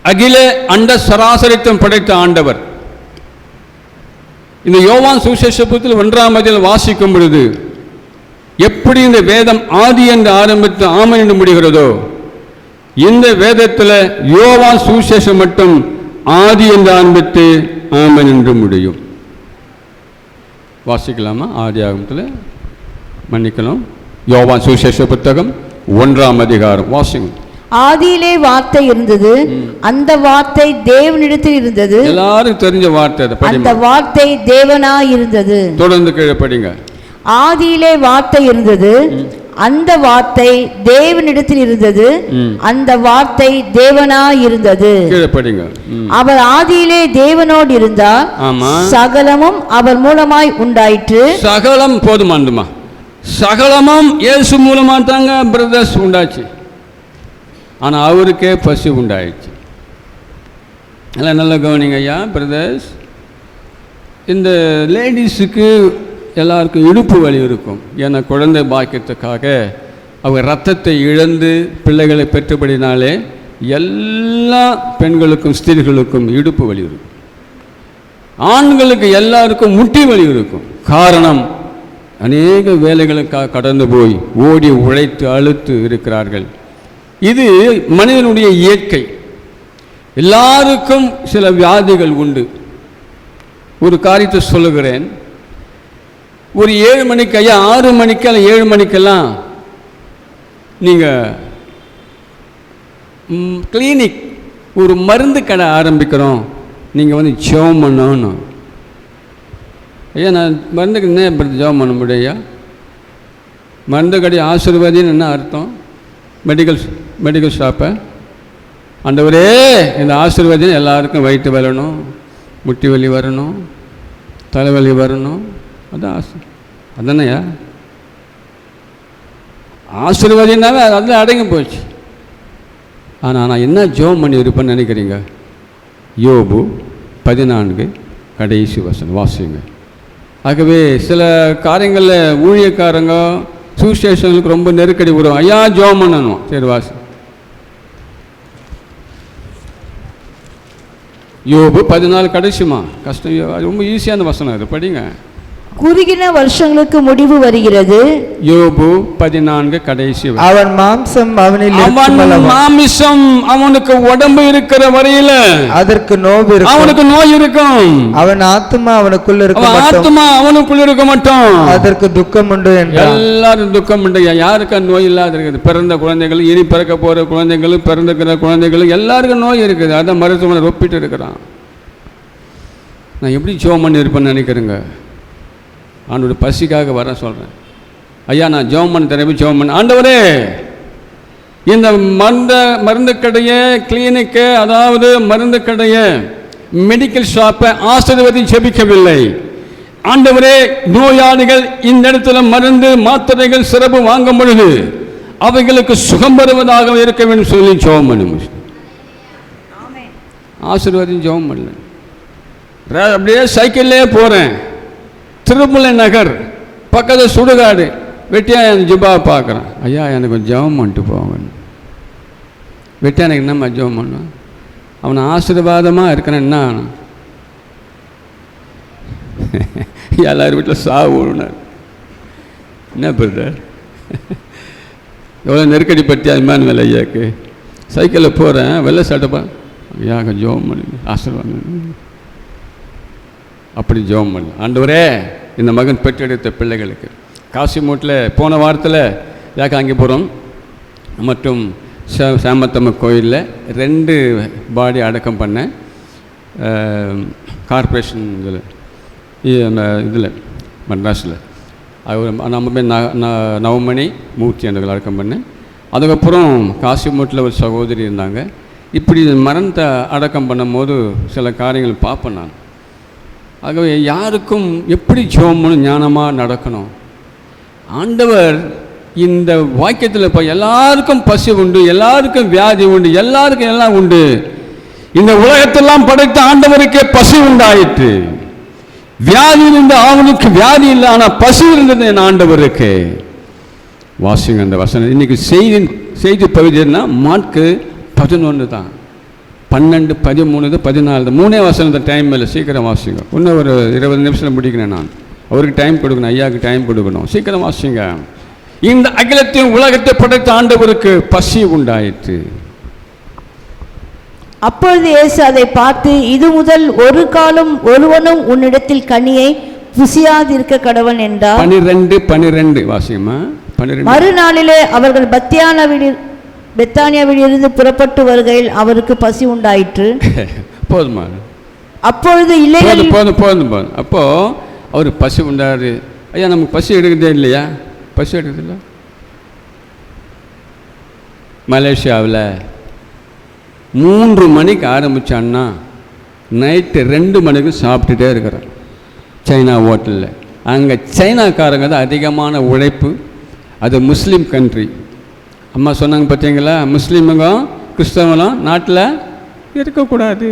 அகில அண்ட சராசரித்தம் படைத்த ஆண்டவர். இந்த யோவான் சுவிசேஷத்தில் 1ஆம் அதில் வாசிக்கும் பொழுது எப்படி இந்த வேதம் ஆதி என்று ஆரம்பித்து ஆமன் என்று முடிகிறதோ, இந்த வேதத்தில் யோவான் சுவிசேஷம் மட்டும் ஆதி என்று ஆரம்பித்து ஆமன் என்று முடியும். வாசிக்கலாமா? ஆதி ஆகமத்தில் மன்னிக்கணும். யோவான் சுவிசேஷ புத்தகம் 1ஆம் அதிகாரம் வாசிங்க. ஆதியிலே வார்த்தை இருந்தது, அந்த வார்த்தை தேவனிடத்தில் இருந்தது. எல்லாரும் தெரிஞ்ச வார்த்தை. அந்த வார்த்தை தேவனாய் இருந்தது. தொடர்ந்து கீழே படிங்க. ஆதியிலே வார்த்தை இருந்தது, அந்த வார்த்தை தேவனிடத்தில் இருந்தது, அந்த வார்த்தை தேவனாய் இருந்தது. கீழே படிங்க. அவர் ஆதியிலே தேவனோடு இருந்தார், சகலமும் அவர் மூலமாய் உண்டாயிற்று. சகலம் போதுமாண்டுமா? சகலமும் இயேசு மூலமா தாங்க பிரதர்ஸ் உண்டாச்சு. ஆனால் அவருக்கே பசி உண்டாயிடுச்சு. எல்லாம் நல்லா கவனிங்க ஐயா பிரதர்ஸ். இந்த லேடிஸுக்கு எல்லாருக்கும் இடுப்பு வலி இருக்கும். ஏன்னா குழந்தை பாக்கியத்துக்காக அவங்க ரத்தத்தை இழந்து பிள்ளைகளை பெற்றபடினாலே எல்லா பெண்களுக்கும் ஸ்திரீகளுக்கும் இடுப்பு வலி இருக்கும். ஆண்களுக்கு எல்லாருக்கும் முட்டி வலி இருக்கும். காரணம், அநேக வேலைகளுக்காக கடந்து போய் ஓடி உழைத்து அழுத்து இருக்கிறார்கள். இது மனிதனுடைய இயற்கை. எல்லாருக்கும் சில வியாதிகள் உண்டு. ஒரு காரியத்தை சொல்லுகிறேன். ஒரு 7 மணிக்கு ஐயா 6 மணிக்கெல்லாம் 7 மணிக்கெல்லாம் நீங்கள் கிளினிக் ஒரு மருந்து கடை ஆரம்பிக்கிறோம், நீங்கள் வந்து ஜெபம் பண்ணணும். ஐயா நான் மருந்துக்கு என்ன இப்படி ஜெபம் பண்ண முடியும் ஐயா? மருந்து கடை ஆசீர்வாதின்னு என்ன அர்த்தம்? மெடிக்கல் ஷாப்பை ஆண்டவரே இந்த ஆசீர்வாதம் எல்லாருக்கும் வயிற்று வரணும், முட்டி வலி வரணும், தலைவலி வரணும், அதான் அதானையா ஆசீர்வாதம்னாவே அதில் அடங்கி போச்சு. ஆனால் நான் என்ன ஜெபம் பண்ணி இருப்பேன்னு நினைக்கிறீங்க? யோபு 14 கடைசி வசனம் வாசிங்க. ஆகவே சில காரியங்களில் ஊழியக்காரங்க சுவிசேஷங்களுக்கு ரொம்ப நெருக்கடி வரும். ஐயா ஜெபம் பண்ணணும், சரி வாசி. யோபு 14 கடைசிமா கஷ்டம், ரொம்ப ஈஸியான வசனம் இது, படிங்க. குறுகின வருஷங்களுக்கு முடிவு வருகிறது. யோபு 14 கடைசி. அவன் மாம்சம் மாமிசம் அவனுக்கு உடம்பு இருக்கிற வரையில அதற்கு நோய் இருக்கும், அவனுக்கு நோய் இருக்கும். அவன் ஆத்மா அவனுக்குள்ள இருக்க மாட்டோம், அதற்கு துக்கம் உண்டு என்றார். எல்லாரும் துக்கம் உண்டு. யாருக்கு நோய் இல்லாத இருக்குது? பிறந்த குழந்தைகள், இனி பிறக்க போற குழந்தைகளும், பிறந்திருக்கிற குழந்தைகளும் எல்லாருக்கும் நோய் இருக்குது. அதான் மருத்துவமனை ஒப்பிட்டு இருக்கிறான். நான் எப்படி ஜெபம் பண்ணி இருப்பேன்னு நினைக்கிறேங்க? ஆண்டோட பசிக்காக வர சொல்கிறேன். ஐயா நான் ஜெபம் பண்ண தரவே ஜெபம் பண்ண, ஆண்டவரே இந்த மருந்து கடையை, கிளினிக்கு, அதாவது மருந்து கடையை, மெடிக்கல் ஷாப்பை ஆசீர்வதி ஜெபிக்கவில்லை. ஆண்டவரே நோயாளிகள் இந்த இடத்துல மருந்து மாத்திரைகள் சிறப்பு வாங்கும் பொழுது அவைகளுக்கு சுகம் வருவதாக இருக்க வேண்டும் சொல்லி ஜெபம் பண்ண ஆசீர்வாதம் ஜெபம் பண்ணல. அப்படியே சைக்கிள்லே போகிறேன், திருமலை நகர் பக்கத்தில் சுடுகாடு, வெட்டியா என் ஜிபாவை பார்க்குறேன். ஐயா எனக்கு ஜெபம் பண்ணிட்டு போவேன். வெட்டியா எனக்கு என்னம்மா ஜெபம் பண்ணுவேன்? அவனை ஆசீர்வாதமாக இருக்கிறேன். என்ன எல்லாரும் வீட்டில் சாவு ஓடுனார். என்ன பிரதர் எவ்வளோ நெருக்கடி பற்றி இமானுவேல் ஐயாக்கு. சைக்கிளில் போகிறேன், வெள்ளை சட்டப்பா, ஐயா ஜெபம் பண்ணு, ஆசீர்வாதம். அப்படி ஜெபம் பண்ணு. ஆண்டவரே இந்த மகன் பெற்றெடுத்த பிள்ளைகளுக்கு காசிமூட்டில் போன வாரத்தில் யாக்காங்கிபுரம் மற்றும் சாமத்தம்ம கோயிலில் 2 பாடி அடக்கம் பண்ணேன். கார்பரேஷன் இதில் மெட்ராஸில் நம்ம நவமணி மூர்த்தி என்றவர்கள் அடக்கம் பண்ணேன். அதுக்கப்புறம் காசிமூட்டில் ஒரு சகோதரி இருந்தாங்க. இப்படி மரணத்தை அடக்கம் பண்ணும்போது சில காரியங்கள் பார்ப்பேன் நான். ஆகவே யாருக்கும் எப்படி ஜெபம் ஞானமாக நடக்கணும். ஆண்டவர் இந்த வாக்கியத்தில் இப்போ எல்லாருக்கும் பசி உண்டு, எல்லாருக்கும் வியாதி உண்டு, எல்லாருக்கும் எல்லாம் உண்டு. இந்த உலகத்தெல்லாம் படைத்த ஆண்டவருக்கே பசி உண்டாயிற்று. வியாதி இருந்த அவனுக்கு வியாதி இல்லை, ஆனால் பசி இருந்தது என் ஆண்டவருக்கு. வாசிங்க அந்த வசனம். இன்னைக்கு செய்தி பகுதினா மார்க்கு 11 தான், 12, 13, 14 3 வசனம் டைம் இல்லை. சீக்கிரம் வாசிங்க. இன்னும் ஒரு 20 நிமிஷம் முடிக்கிறேன். நான் அவருக்கு டைம் கொடுக்கணும், ஐயாவுக்கு டைம் கொடுக்கணும். சீக்கிரம் வாசிங்க. இந்த அகிலத்தையும் உலகத்தை படைத்த ஆண்டவருக்கு பசி உண்டாயிற்று. அப்பொழுது இயேசு அதை பார்த்து, இது முதல் ஒரு காலம் ஒருவனும் உன்னிடத்தில் கனியை புசியாதிருக்க கடவன் என்றார். 12 வாசியமா. 12. மறுநாளிலே அவர்கள் பெத்தானியாவிலிருந்து புறப்பட்டு வருகையில் அவருக்கு பசி உண்டாயிற்று. போதுமா? அப்பொழுது போதும். அப்போ அவருக்கு பசி உண்டாரு. ஐயா நமக்கு பசி எடுக்கிறதே இல்லையா? பசி எடுக்கிறதில்ல. மலேசியாவில் 3 மணிக்கு ஆரம்பித்தான்னா நைட்டு 2 மணிக்கு சாப்பிட்டுட்டே இருக்கிறான். சைனா ஹோட்டலில். அங்கே சைனாக்காரங்க தான் அதிகமான உழைப்பு. அது முஸ்லீம் கண்ட்ரி. அம்மா சொன்னாங்க பார்த்தீங்களா, முஸ்லீமுங்க கிறிஸ்தவங்களும் நாட்டில் இருக்கக்கூடாது.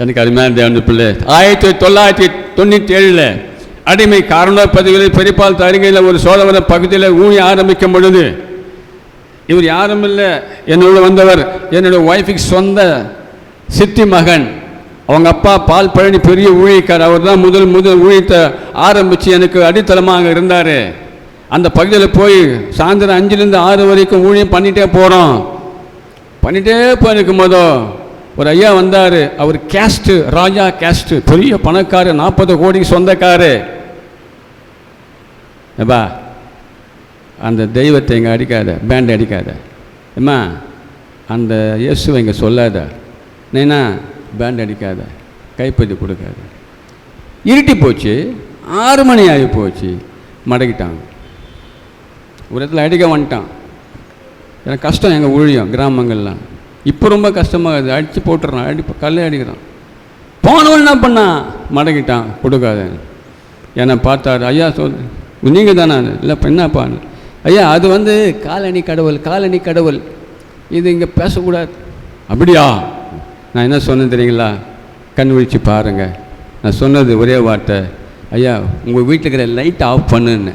எனக்கு அருமையான தேவனுடைய பிள்ளை 1997 அடிமை காரணம் பதிவில் பெரியபால் தருகையில் ஒரு சோழவர பகுதியில் ஊழி ஆரம்பிக்கும் பொழுது, இவர் யாரும் இல்லை, என்னோட வந்தவர் என்னோட ஒய்ஃபுக்கு சொந்த சித்தி மகன். அவங்க அப்பா பால் பழனி பெரிய ஊழியக்கார். அவர் தான் முதல் ஊழியத்தை ஆரம்பித்து எனக்கு அடித்தளமாக இருந்தார். அந்த பகுதியில் போய் சாயந்தரம் 5லேருந்து 6 வரைக்கும் ஊழியம் பண்ணிகிட்டே போயிருக்கும் போதோ ஒரு ஐயா வந்தார். அவர் கேஸ்ட்டு, ராஜா கேஸ்ட்டு, பெரிய பணக்காரர், 40 கோடிக்கு சொந்தக்காரு. ஏப்பா அந்த தெய்வத்தை இங்கே அடிக்காத, பேண்ட் அடிக்காத. ஏம்மா அந்த இயேசுவை இங்கே சொல்லாத, நைனா பேண்ட் அடிக்காத, கைப்பதி கொடுக்காத. இருட்டி போச்சு, 6 மணி ஆகி போச்சு, மடக்கிட்டாங்க. ஒரு இடத்துல அடிக்க வந்துட்டான். எனக்கு கஷ்டம், எங்கள் ஊழியம் கிராமங்கள்லாம் இப்போ ரொம்ப கஷ்டமாக இருக்குது. அடித்து போட்டுறான், கல்லை அடிக்கிறான். போனவன் என்ன பண்ணான், மடக்கிட்டான், கொடுக்காத. என்னை பார்த்தாரு, ஐயா நீங்கள் தானே? இல்லைப்பா, என்னப்பா? ஐயா அது காலணி கடவுள், காலணி கடவுள், இது இங்கே பேசக்கூடாது. அப்படியா? நான் என்ன சொன்னேன் தெரியுங்களா? கண் விழிச்சு பாருங்கள். நான் சொன்னது ஒரே வார்த்தை, ஐயா உங்கள் வீட்டில் இருக்கிற லைட் ஆஃப் பண்ணுன்னு.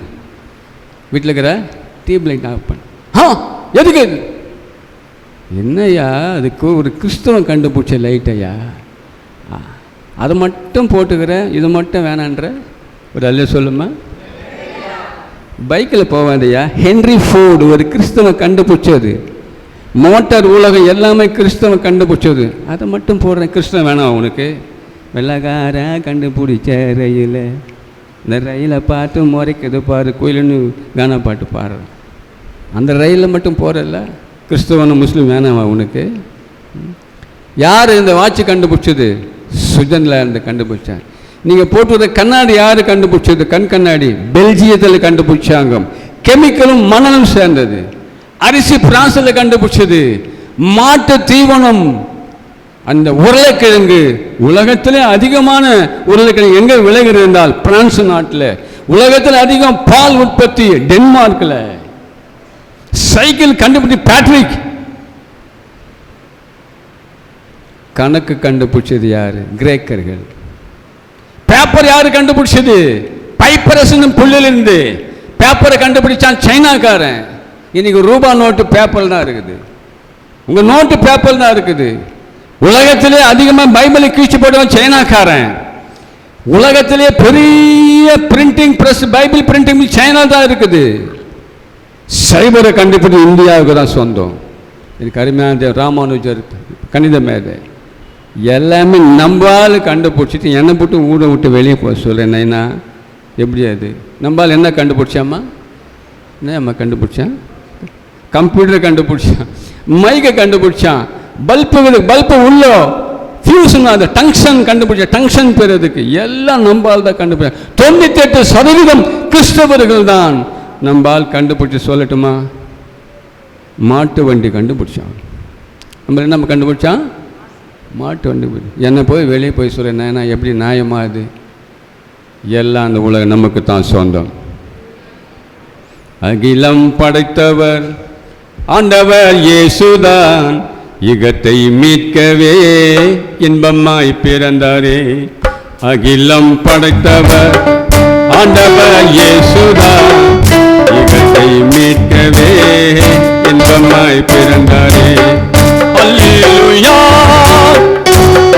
வீட்டில் இருக்கிற டியூப் லைட் ஆஃப் பண்ணு. எதுக்கு? என்னையா அதுக்கு ஒரு கிறிஸ்தவன் கண்டுபிடிச்ச லைட் ஐயா, அதை மட்டும் போட்டுக்கிறேன், இது மட்டும் வேணான்ற ஒரு அல்ல சொல்லுமா? பைக்கில் போவாதையா, ஹென்ரி ஃபோர்டு ஒரு கிறிஸ்தவன் கண்டுபிடிச்சது. மோட்டார் உலகம் எல்லாமே கிறிஸ்தவன் கண்டுபிடிச்சது. அதை மட்டும் போடுறேன், கிறிஸ்தவன் வேணாம் உனக்கு? வெள்ளக்கார கண்டுபிடிச்ச ரயில், இந்த ரயிலை பார்த்து முறைக்குது பாரு, கோயிலுன்னு கானா பாட்டு பாடுறேன். அந்த ரயிலில் மட்டும் போகிறல்ல, கிறிஸ்தவனும் முஸ்லீம் வேணாமா உனக்கு? யார் இந்த வாட்ச் கண்டுபிடிச்சது? சுவிட்சர்லாந்து கண்டுபிடிச்சாங்க. நீங்கள் போட்டுற கண்ணாடி யார் கண்டுபிடிச்சது? கண்ணாடி பெல்ஜியத்தில் கண்டுபிடிச்சாங்க. கெமிக்கலும் மணலும் சேர்ந்தது. அரிசி பிரான்சில் கண்டுபிடிச்சது. மாட்டு தீவனம் அந்த உருளைக்கிழங்கு, உலகத்திலே அதிகமான உருளைக்கிழங்கு எங்கே விளைகிறது என்றால் பிரான்ஸ் நாட்டில். உலகத்தில் அதிகம் பால் உற்பத்தி டென்மார்க்கில். சைக்கிள் கண்டுபிடி பேட்ரிக். கணக்கு கண்டுபிடிச்சது யாரு? கிரேக்கர்கள். பேப்பர் யாரு கண்டுபிடிச்சது? பைப்பரஸ் புள்ளிலிருந்து பேப்பரை கண்டுபிடிச்சான் சைனாக்காரன். இன்னைக்கு ரூபா நோட்டு பேப்பர் தான் இருக்குது, உங்க நோட்டு பேப்பர் தான் இருக்குது. உலகத்திலே அதிகமாக பைபிளை கீழ்ச்சி போடுவான் சைனாக்காரன். உலகத்திலே பெரிய printing press, Bible printing China தான் இருக்குது. சைபரை கண்டுபிடி இந்தியாவுக்கு தான் சொந்தம். எனக்கு அருமையான ராமானுஜர் கணித மேதை எல்லாமே நம்பால் கண்டுபிடிச்சிட்டு என்னை போட்டு ஊட விட்டு வெளியே போக சொல்ல. நைனா எப்படி அது? நம்பால் என்ன கண்டுபிடிச்சாம்மா? என்ன அம்மா கண்டுபிடிச்சான்? கம்ப்யூட்டர் கண்டுபிடிச்சான், மைக்கை கண்டுபிடிச்சான், பல்பு உள்ள ஃபியூஷன், அந்த டங்ஷன் கண்டுபிடிச்ச, டங்ஷன் பெறதுக்கு எல்லாம் நம்பால் தான் கண்டுபிடிச்சா. 98% கிறிஸ்தவர்கள் தான் நம்பால் கண்டுபிடிச்சி. சொல்லட்டுமா? மாட்டு வண்டி கண்டுபிடிச்சான். நம்ம கண்டுபிடிச்சான் மாட்டு வண்டி. என்னை போய் வெளியே போய் சொல்ல, நான் எப்படி நியாயமா? அது எல்லாம் அந்த உலகம் நமக்கு தான் சொந்தம். அகிலம் படைத்தவர் ஆண்டவர் இயேசுதான், இகத்தை மீட்கவே இன்பமாய் பிறந்தாரே. அகிலம் படைத்தவர் ஆண்டவர் இயேசுதான், இகத்தை மீட்கவே இன்பமாய் பிறந்தாரே. அல்லேலூயா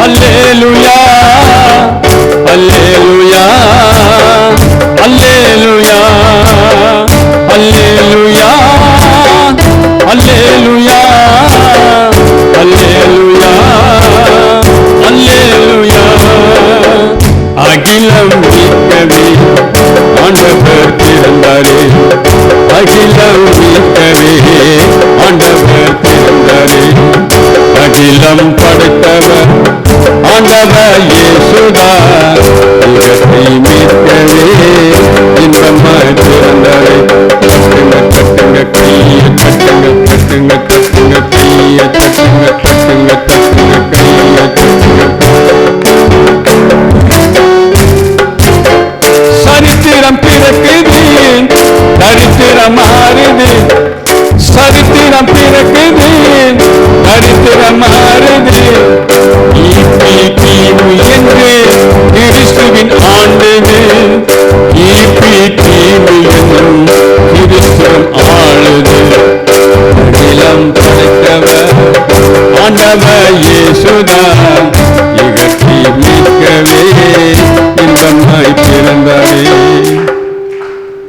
அல்லேலூயா அல்லேலூயா அல்லேலூயா அல்லேலூயா அல்லேலூயா அல்லேலூயா அல்லேலூயா. அகிலம் மீட்கவே ஆண்டவர் பிறந்தாரே, அகிலம் மீட்கவே ஆண்டவர் பிறந்தாரே. அகிலம் படைத்தவர் ஆண்டவர் இயேசுதான், இகத்தை மீட்கவே இன்பமாய் பிறந்தாரே. தட்டுங்க தட்டுங்க கைய தட்டுங்க, தட்டுங்க தட்டுங்க கைய தட்டுங்க, தட்டுங்க தட்டுங்க கைய தட்டுங்க. சரித்திரம் பிறக்குது, தரித்திரம் மாறுது. சரித்திரம் பிறக்குது, தரித்திரம் மாறுது. ஈபி என்று கிறிஸ்துவின் ஆண்டது, ஈபி என்றும் கிறிஸ்துவன் ஆளுது. அகிலம் படைத்தவர் ஆண்டவர் இயேசுதான், இகத்தை மீட்கவே இன்பமாய் பிறந்தாரே.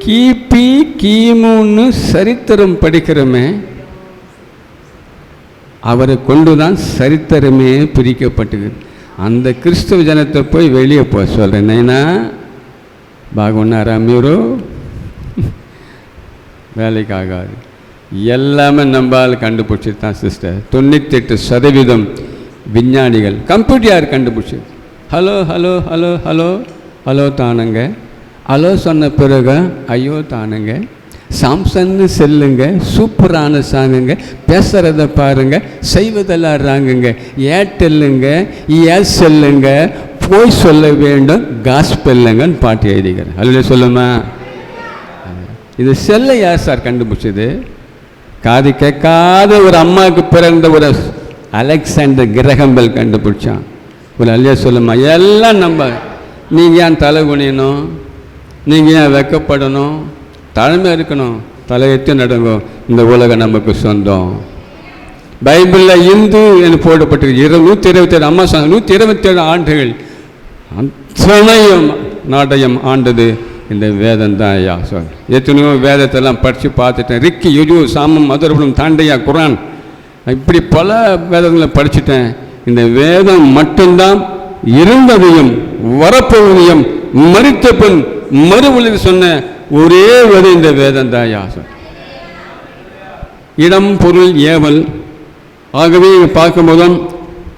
கிபி கிமுன்னு சரித்திரம் படிக்கிறோமே, அவரை கொண்டுதான் சரித்திரமே பிரிக்கப்பட்டது. அந்த கிறிஸ்துவ ஜனத்தை போய் வெளியே போக சொல்கிறேன். நைனா బాగున్నారా మీరు? வேலைக்கு ஆகாது. எல்லாமே நம்மால் கண்டுபிடிச்சது தான் சிஸ்டர். 98% விஞ்ஞானிகள். கம்ப்யூட்டர் யார் கண்டுபிடிச்சது? Hello hello hello hello hello தானுங்க. ஹலோ சொன்ன பிறகு ஐயோ தானுங்க. சாம்சன்னு செல்லுங்க, சூப்பரான சாங்குங்க, பேசுகிறத பாருங்க, செய்வதெல்லாம் ராங்குங்க. ஏர்டெல்லுங்க, ஏர்செல்லுங்க, போய் சொல்ல வேண்டும் காஸ்பெல்லுங்கன்னு பாட்டு எழுதிக்கிறேன். அதில் சொல்லுமா? இது செல்லை யார் சார் கண்டுபிடிச்சது? காது கேட்காத ஒரு அம்மாவுக்கு பிறந்த ஒரு அலெக்சாண்டர் கிரகம்பெல் கண்டுபிடிச்சான். ஒரு அல்லையா சொல்லுமா? எல்லாம் நம்ம. நீங்கள் ஏன் தலை குனியணும்? நீங்கள் ஏன் வெக்கப்படணும்? தலைமை இருக்கணும். தலையெட்டு நடங்கும். இந்த உலகம் நமக்கு சொந்தம். பைபிளில் இந்து என்று போடப்பட்டிருக்கு. 127 அம்மா சொன்னாங்க 127 ஆண்டுகள் அத்தனையும் நாட்டையும் ஆண்டது இந்த வேதம் தான் ஐயா. சொல் எத்தனையோ வேதத்தெல்லாம் படித்து பார்த்துட்டேன். ரிக்கி, யுஜு, சாமம், மதுரபுரம், தாண்டையா, குரான், இப்படி பல வேதங்களை படிச்சுட்டேன். இந்த வேதம் மட்டும்தான் இருந்ததையும் வரப்போவதையும் மரித்த பின் மறுபொழிவு சொன்ன ஒரே வேதம் இந்த வேதம் தான் ஐயா. சொல் இடம், பொருள், ஏவல். ஆகவே பார்க்கும்போதும்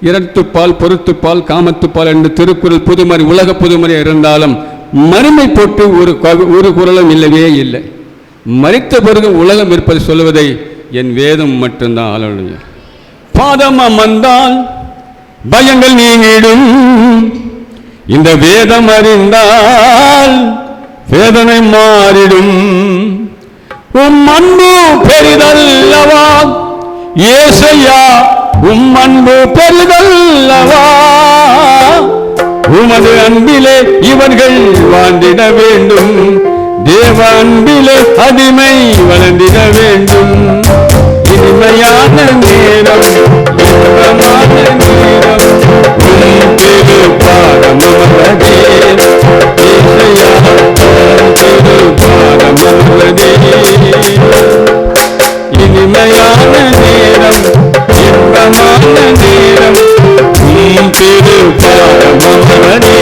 இரட்டுப்பால், பொருத்துப்பால், காமத்துப்பால் என்று திருக்குறள் புதுமறை, உலக புதுமறை இருந்தாலும் மறுமை போட்டு ஒரு குறளும் இல்லவே இல்லை. மரித்த பிறகு உலகம் இருப்பது சொல்லுவதை என் வேதம் மட்டும்தான். ஆளுடைய பாதம் அமர்ந்தால் பயங்கள் நீங்கிடும். இந்த வேதம் அறிந்தால் வேதனை மாறிடும். உம் அன்பு பெரிதல்லவா ஏசையா, உம் அன்பு பெரிதல்லவா. உமது அன்பிலே இவர்கள் வாழ்ந்திட வேண்டும். தேவ அன்பிலே அடிமை வளர்ந்திட வேண்டும். இனிமையான நேரம், இன்பமான நேரம், உம் திரு பாதமமர்ந்தே ஏசையா, உம் திரு பாதமமர்ந்தே. இனிமையான நேரம், இன்பமான நேரம், உம் திரு பாதமமர்ந்தே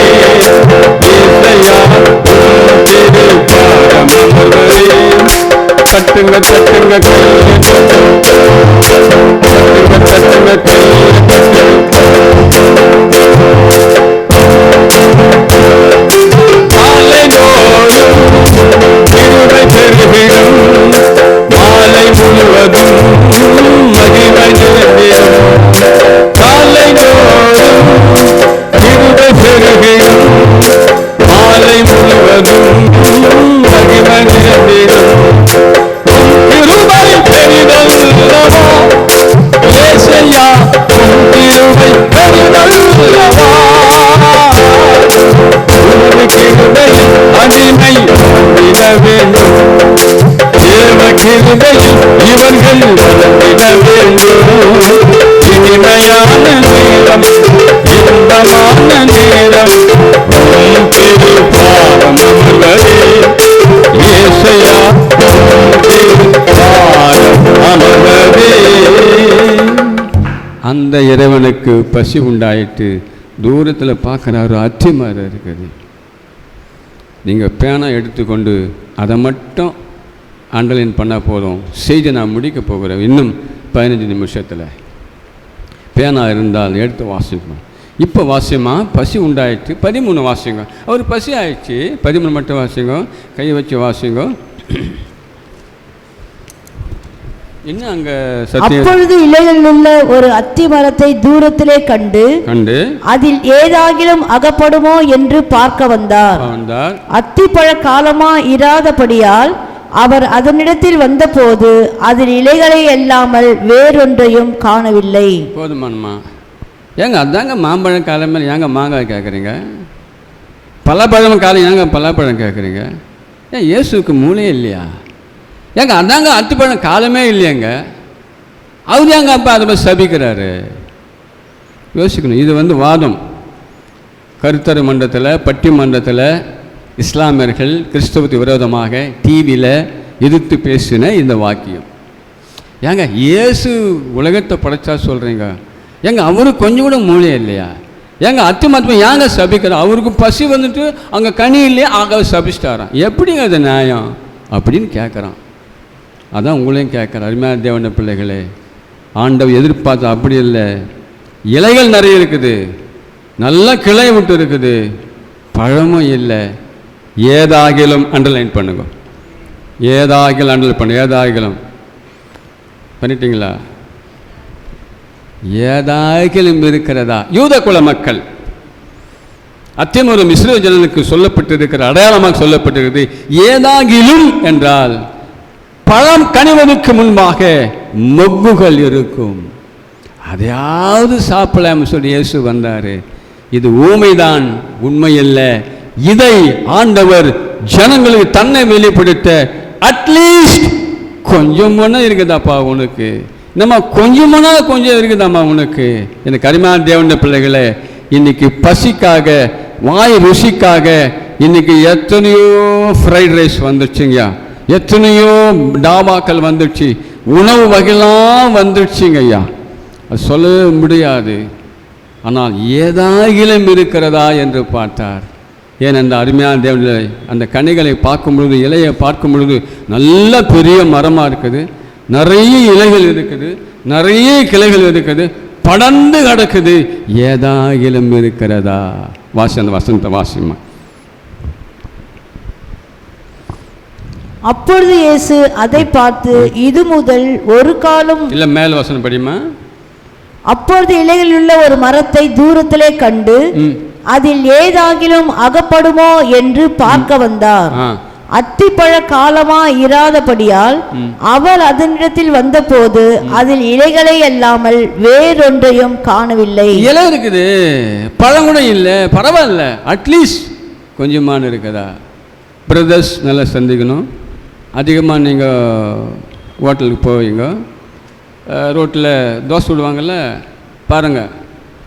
ஏசையா, உம் திரு பாதமமர்ந்தே. தட்டுங்க தட்டுங்க கையை, தட்டுங்க தட்டுங்க கையை, மாலை தோறும் கிருபை பெருகிடும். மாலை முழுவதும் மகிமை நிறைந்திடும். காலை தோறும் கிருபை பெருகிடும். மாலை முழுவதும் மகிமை நிறைந்திடும். கிருபை பெரிதல்லவா ஏசையா, கிருபை பெரிதல்லவா. உமது கிருபையில் அடிமை வளர்ந்திட வேண்டும். தேவ கிருபையில் இவர்கள் வளர்ந்திட வேண்டும். இனிமையான நேரம், இன்பமான நேரம், உம் திரு பாதம் அமர்வதே ஏசையா, உம் திரு பாதம் அமர்வதே. அந்த இறைவனுக்கு பசி உண்டாயிட்டு தூரத்தில் பார்க்குறாரு, அத்திமரம் இருக்குது. நீங்கள் பேனா எடுத்துக்கொண்டு அதை மட்டும் அண்டர்லைன் பண்ணால் போதும். செய்தி நான் முடிக்க போகிறேன் இன்னும் 15 நிமிஷத்தில். பேனா இருந்தால் எடுத்து வாசிக்கணும். இப்போ வாசியமா? பசி உண்டாயிடுச்சு. 13 வாசிங்க. அவர் பசி ஆயிடுச்சு. 13 மட்டும் வாசிங்க. கையை வச்சு வாசிங்க. இன்னும் அங்கே அப்பொழுது இலைகளில் உள்ள ஒரு அத்தி மரத்தை தூரத்திலே கண்டு அதில் ஏதாகிலும் அகப்படுமோ என்று பார்க்க வந்தார். அத்திப்பழ காலமா இராதபடியால் அவர் அதனிடத்தில் வந்தபோது அதில் இலைகளை அல்லாமல் வேறொன்றையும் காணவில்லை. போதுமானமா? ஏங்க அதாங்க மாம்பழம் காலமே ஏங்க மாங்காய் கேட்குறீங்க? பலாப்பழம் காலம் ஏங்க பலாப்பழம் கேட்குறீங்க? ஏன் இயேசுக்கு மூளையே இல்லையா? ஏங்க அதாங்க அத்திப்பழம் காலமே இல்லையாங்க. அவர் ஏங்க அப்போ அதை சபிக்கிறாரு? யோசிக்கணும். இது வாதம். கருத்தர மன்றத்தில், பட்டிமன்றத்தில் இஸ்லாமியர்கள் கிறிஸ்தவத்துக்கு விரோதமாக டிவியில் எதிர்த்து பேசின இந்த வாக்கியம். ஏங்க இயேசு உலகத்தை படைச்சா சொல்கிறீங்க? ஏங்க அவருக்கு கொஞ்சம் கூட மூளை இல்லையா? ஏங்க அத்திமரத்தை ஏங்க சபிக்கிறார்? அவருக்கு பசி வந்துட்டு அங்கே கனி இல்லையா, ஆக சபிச்சிட்டாராம். எப்படிங்க அது நியாயம் அப்படின்னு கேட்குறான். அதான் உங்களையும் கேட்குற அருமையான தேவனுடைய பிள்ளைகளே, ஆண்டவர் எதிர்பார்த்த அப்படி இல்லை. இலைகள் நிறைய இருக்குது, நல்ல கிளை விட்டு இருக்குது, பழமும் இல்லை. ஏதாகிலும் அண்டர்லைன் பண்ணுங்க, ஏதாகிலும் அண்டர்லைன் பண்ணு. ஏதாகிலும் பண்ணிட்டீங்களா? ஏதாகிலும் இருக்கிறதா? யூத குல மக்கள் அத்தியமூலம் இஸ்ரவேல் ஜனங்களுக்கு சொல்லப்பட்டிருக்கிற அடையாளமாக சொல்லப்பட்டிருக்கிறது. ஏதாகிலும் என்றால் பழம் கனிவதற்கு முன்பாக மொக்குகள் இருக்கும், அதையாவது சாப்பிடலாம்னு சொல்லி இயேசு வந்தார். இது ஊமைதான், உண்மையல்ல. இதை ஆண்டவர் ஜனங்களுக்கு தன்னை வெளிப்படுத்த அட்லீஸ்ட் கொஞ்சம் ஒன்றா இருக்குதாப்பா உனக்கு, நம்ம கொஞ்சமானா கொஞ்சம் இருக்குதாம்மா உனக்கு. எனக்கு அருமையான தேவனுடைய பிள்ளைகளே, இன்னைக்கு பசிக்காக வாய் ருசிக்காக இன்னைக்கு எத்தனையோ ஃப்ரைட் ரைஸ் வந்துடுச்சுங்க, எத்தனையோ டாபாக்கள் வந்துடுச்சு, உணவு வகைலாம் வந்துடுச்சுங்க ஐயா, அது சொல்ல முடியாது. ஆனால் ஏதாகிலும் இருக்கிறதா என்று பார்த்தார். ஏன் அந்த அருமையான தேவனுடைய அந்த கனிகளை பார்க்கும் பொழுது, இலையை பார்க்கும் பொழுது நல்ல பெரிய மரமாக இருக்குது, நிறைய இலைகள் இருக்குது, நிறைய கிளைகள் இருக்குது, படர்ந்து கிடக்குது. ஏதாகிலும் இருக்கிறதா? வாசி, அந்த வசனத்தை வாசிமா. அப்பொழுது இயேசு அதை பார்த்து, இது முதல் ஒரு காலம் இல்லை, மேல் வசனம் படிமா. அப்பொழுது இலைகளில் உள்ள ஒரு மரத்தை தூரத்திலே கண்டு அதில் ஏதாகிலும் அகப்படுமோ என்று பார்க்க வந்தார். அத்திப்பழ காலமா இராதபடியால் அவர் அதனிடத்தில் வந்தபோது அதில் இலைகளை அல்லாமல் வேறொன்றையும் காணவில்லை. இலை இருக்குது, பழம் கூட இல்லை, பரவாயில்ல, அட்லீஸ்ட் கொஞ்சமான இருக்குதா? பிரதர்ஸ் நல்லா சந்திக்கணும். அதிகமாக நீங்கள் ஹோட்டலுக்கு போவீங்க, ரோட்டில் தோசை விடுவாங்கள்ல, பாருங்கள்,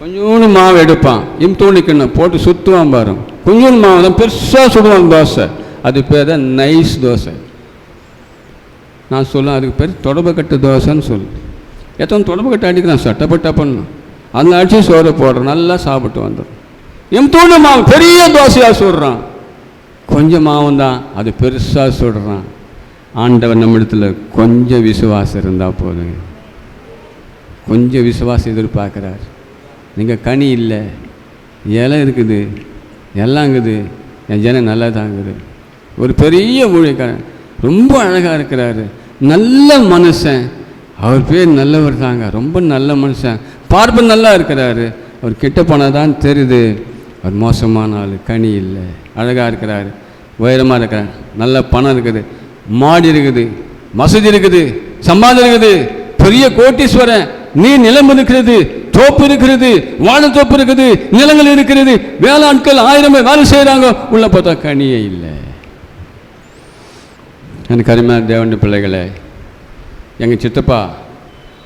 கொஞ்சோண்டு மாவு எடுப்பான், தூணிக்கணும் போட்டு சுற்றுவான் பாருங்க, கொஞ்சோண்டு மாவு தான் பெருசாக சுடுவாங்க தோசை, அது பேர் தான் நைஸ் தோசை. நான் சொல்லுவேன் அதுக்கு பேர் தொடப்பக்கட்டு தோசைன்னு சொல்லு. எத்தனை தொடப்பக்கட்டு அடிக்கிறான் சட்டப்பட்டா பண்ணணும், அந்த அடிச்சு சோறு போடுறோம், நல்லா சாப்பிட்டு வந்துடும். தூண்டு மாவு பெரிய தோசையாக சுடுறான், கொஞ்சம் மாவும் தான் அது பெருசாக சுடுறான். ஆண்டவர் நம்மிடத்தில் கொஞ்சம் விசுவாசம் இருந்தால் போதுங்க, கொஞ்சம் விசுவாசம் எதிர்பார்க்குறார். நீங்கள் கனி இல்லை, இலை இருக்குது, எல்லாம் இருக்குது, என் ஜனம் நல்லா தாங்குது. ஒரு பெரிய ஊழியக்காரன், ரொம்ப அழகாக இருக்கிறாரு, நல்ல மனுஷன், அவர் பேர் நல்லவர் தாங்க, ரொம்ப நல்ல மனுஷன், பார்ப்பு நல்லா இருக்கிறாரு. அவர் கிட்ட போனால் தான் தெரியுது அவர் மோசமான ஆள், கனி இல்லை. அழகாக இருக்கிறாரு, உயரமாக இருக்கிறார், நல்ல பணம் இருக்குது, மாடி இருக்குது, மசூதி இருக்குது, சம்பாதம் இருக்குது, பெரிய கோட்டீஸ்வரன், நீர் நிலம் இருக்கிறது, தோப்பு இருக்கிறது, வாழைத்தோப்பு இருக்குது, நிலங்கள் இருக்கிறது, வேளாண்கள் 1000 பேர் வேலை செய்கிறாங்க, உள்ள பார்த்தா கனியே இல்லை. எனக்கு அருமையான தேவனுடைய பிள்ளைகளே, எங்கள் சித்தப்பா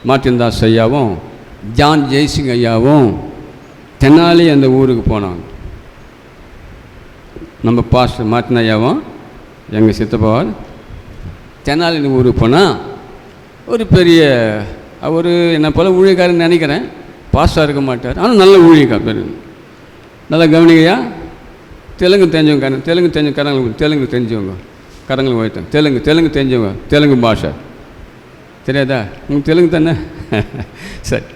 மார்ட்டின் தாஸ் ஐயாவும் ஜான் ஜெய்சிங் ஐயாவும் தென்னாலி அந்த ஊருக்கு போனாங்க. நம்ம பாஸ்டர் மார்ட்டின் ஐயாவும் எங்கள் சித்தப்பா தென்னாலி ஊருக்கு போனால் ஒரு பெரிய அவர் என்னை போல் ஊழியக்காரன்னு நினைக்கிறேன், பாஸ்டாக இருக்க மாட்டார், ஆனால் நல்ல ஊழியக்கார் பேர். நல்லா கவனிக்கையா, தெலுங்கு தெரிஞ்சவங்க, தெலுங்கு தெரிஞ்சவங்க, தெலுங்கு தெரிஞ்சவங்க கரங்களுக்கு போயிட்டேன், தெலுங்கு தெரிஞ்சவங்க, தெலுங்கு பாஷை தெரியாதா உங்களுக்கு? தெலுங்கு தானே? சரி.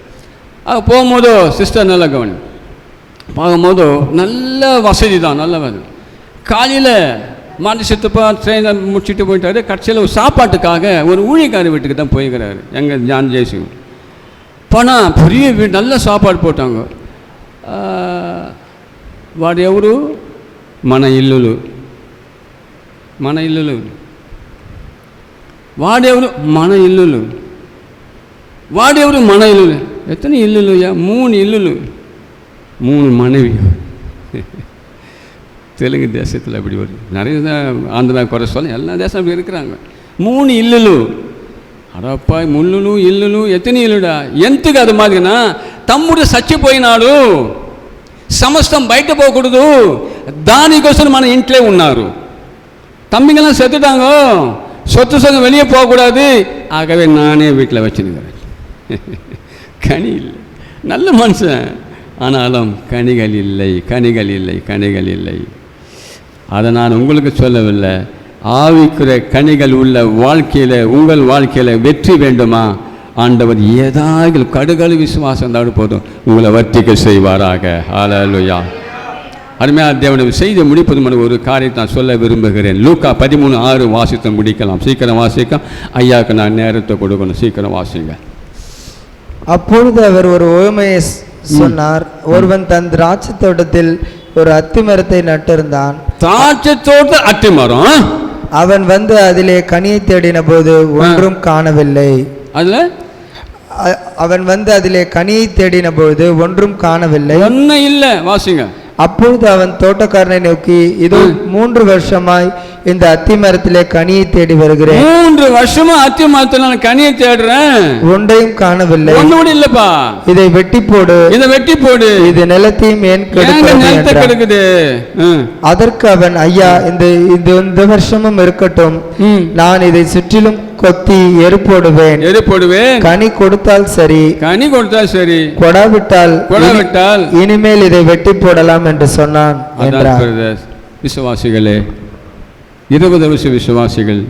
போகும்போதோ சிஸ்டர் நல்லா கவனி, பார்க்கும்போது நல்ல வசதி தான், நல்ல வசதி. காலையில் மாட்டி சித்தப்பா ட்ரெயினை முடிச்சுட்டு போயிட்டாரு. கடைசியில் ஒரு சாப்பாட்டுக்காக ஒரு ஊழியக்கார வீட்டுக்கு தான் போய்க்கிறாரு, எங்கள் ஜான் ஜெய்சிங். போனால் பெரிய வீடு, நல்ல சாப்பாடு போட்டாங்க. వాడు ఎవరు? మన ఇల్లులు, మన ఇల్లులు. వాడెవరు? మన ఇల్లులు. వాడెవరు? మన ఇల్లులు. ఎத்தனை ఇల్లులుయా? 3 ఇల్లులు, 3 மனைவி. தெலுங்கு தேசத்தில் அப்படி ஒரு நிறைய ஆந்திரா குறை சொல்ல எல்லா தேசம் அப்படி இருக்கிறாங்க. 3 ఇల్లులు. అడప్పా ముల్లులు ఇల్లులు ఎత్తని ఇల్లుడా? ఎందుకు అది మాదిరినా? తమ్ముడు చచ్చిపోయినాడు, సమస్తం బయట పోకూడదు, దానికోసం మన ఇంట్లో ఉన్నారు. தம்பிங்கெல்லாம் செத்துட்டாங்க, சொத்து சொந்தம் வெளியே போகக்கூடாது, ஆகவே நானே வீட்டில் வச்சுருக்கிறேன். கனி இல்லை, நல்ல மனுஷன், ஆனாலும் கனிகள் இல்லை, கனிகள் இல்லை, கனிகள் இல்லை. அதை நான் உங்களுக்கு சொல்லவில்லை, ஆவிக்குரிய கனிகள் உள்ள வாழ்க்கையில், உங்கள் வாழ்க்கையில் வெற்றி வேண்டுமா? ஆண்டவர் ஏதாவது கடுகளு விசுவாசம் தான் போதும், உங்களை வர்த்திக்க செய்வாராக. ஹல்லேலூயா. அருமையான தேவனுடைய செய்தி முடிப்பது முன் ஒரு காரியத்தை நான் சொல்ல விரும்புகிறேன். லூக்கா 13:6 வாசித்து முடிக்கலாம். சீக்கிரம் வாசிக்க, ஐயாவுக்கு நான் நேரத்தை கொடுக்கணும். சீக்கிரம் வாசிங்க. அப்பொழுது அவர் ஒரு உவமையை சொன்னார். ஒருவன் தன் திராட்சை தோட்டத்தில் ஒரு அத்தி மரத்தை நட்டிருந்தான். திராட்சை தோட்ட அத்தி மரம். அவன் வந்து அதிலே கனியை தேடின போது ஒன்றும் காணவில்லை. அவன் வந்து அதிலே கனியை தேடின பொழுது ஒன்றும் காணவில்லை. ஒன்னும் இல்லை. வாசிங்க. அப்பொழுது அவன் தோட்டக்காரனை நோக்கி, இதோ 3 வருஷமாய் இந்த அத்தி மரத்திலே கனியை தேடி வருகிறேன். 3 வருஷமா அத்தி மரத்தில் நான் கனியை தேடுறேன், ஒன்றையும் காணவில்லை. ஒன்னும் இல்லப்பா. இதை வெட்டி போடு, இதை வெட்டி போடு, இது நிலத்தையும் ஏன் கெடுக்குது? அதற்கு அவன், ஐயா, இந்த வருஷமும் இருக்கட்டும், நான் இதை சுற்றிலும் கொத்தி எரு போடுவேன். கனி கொடுத்தால் சரி, கொடாவிட்டால் இனிமேல் இதை வெட்டி போடலாம் என்று சொன்னான் என்றார். விசுவாசிகளே, 20 வருஷ விசுவாசிகள்,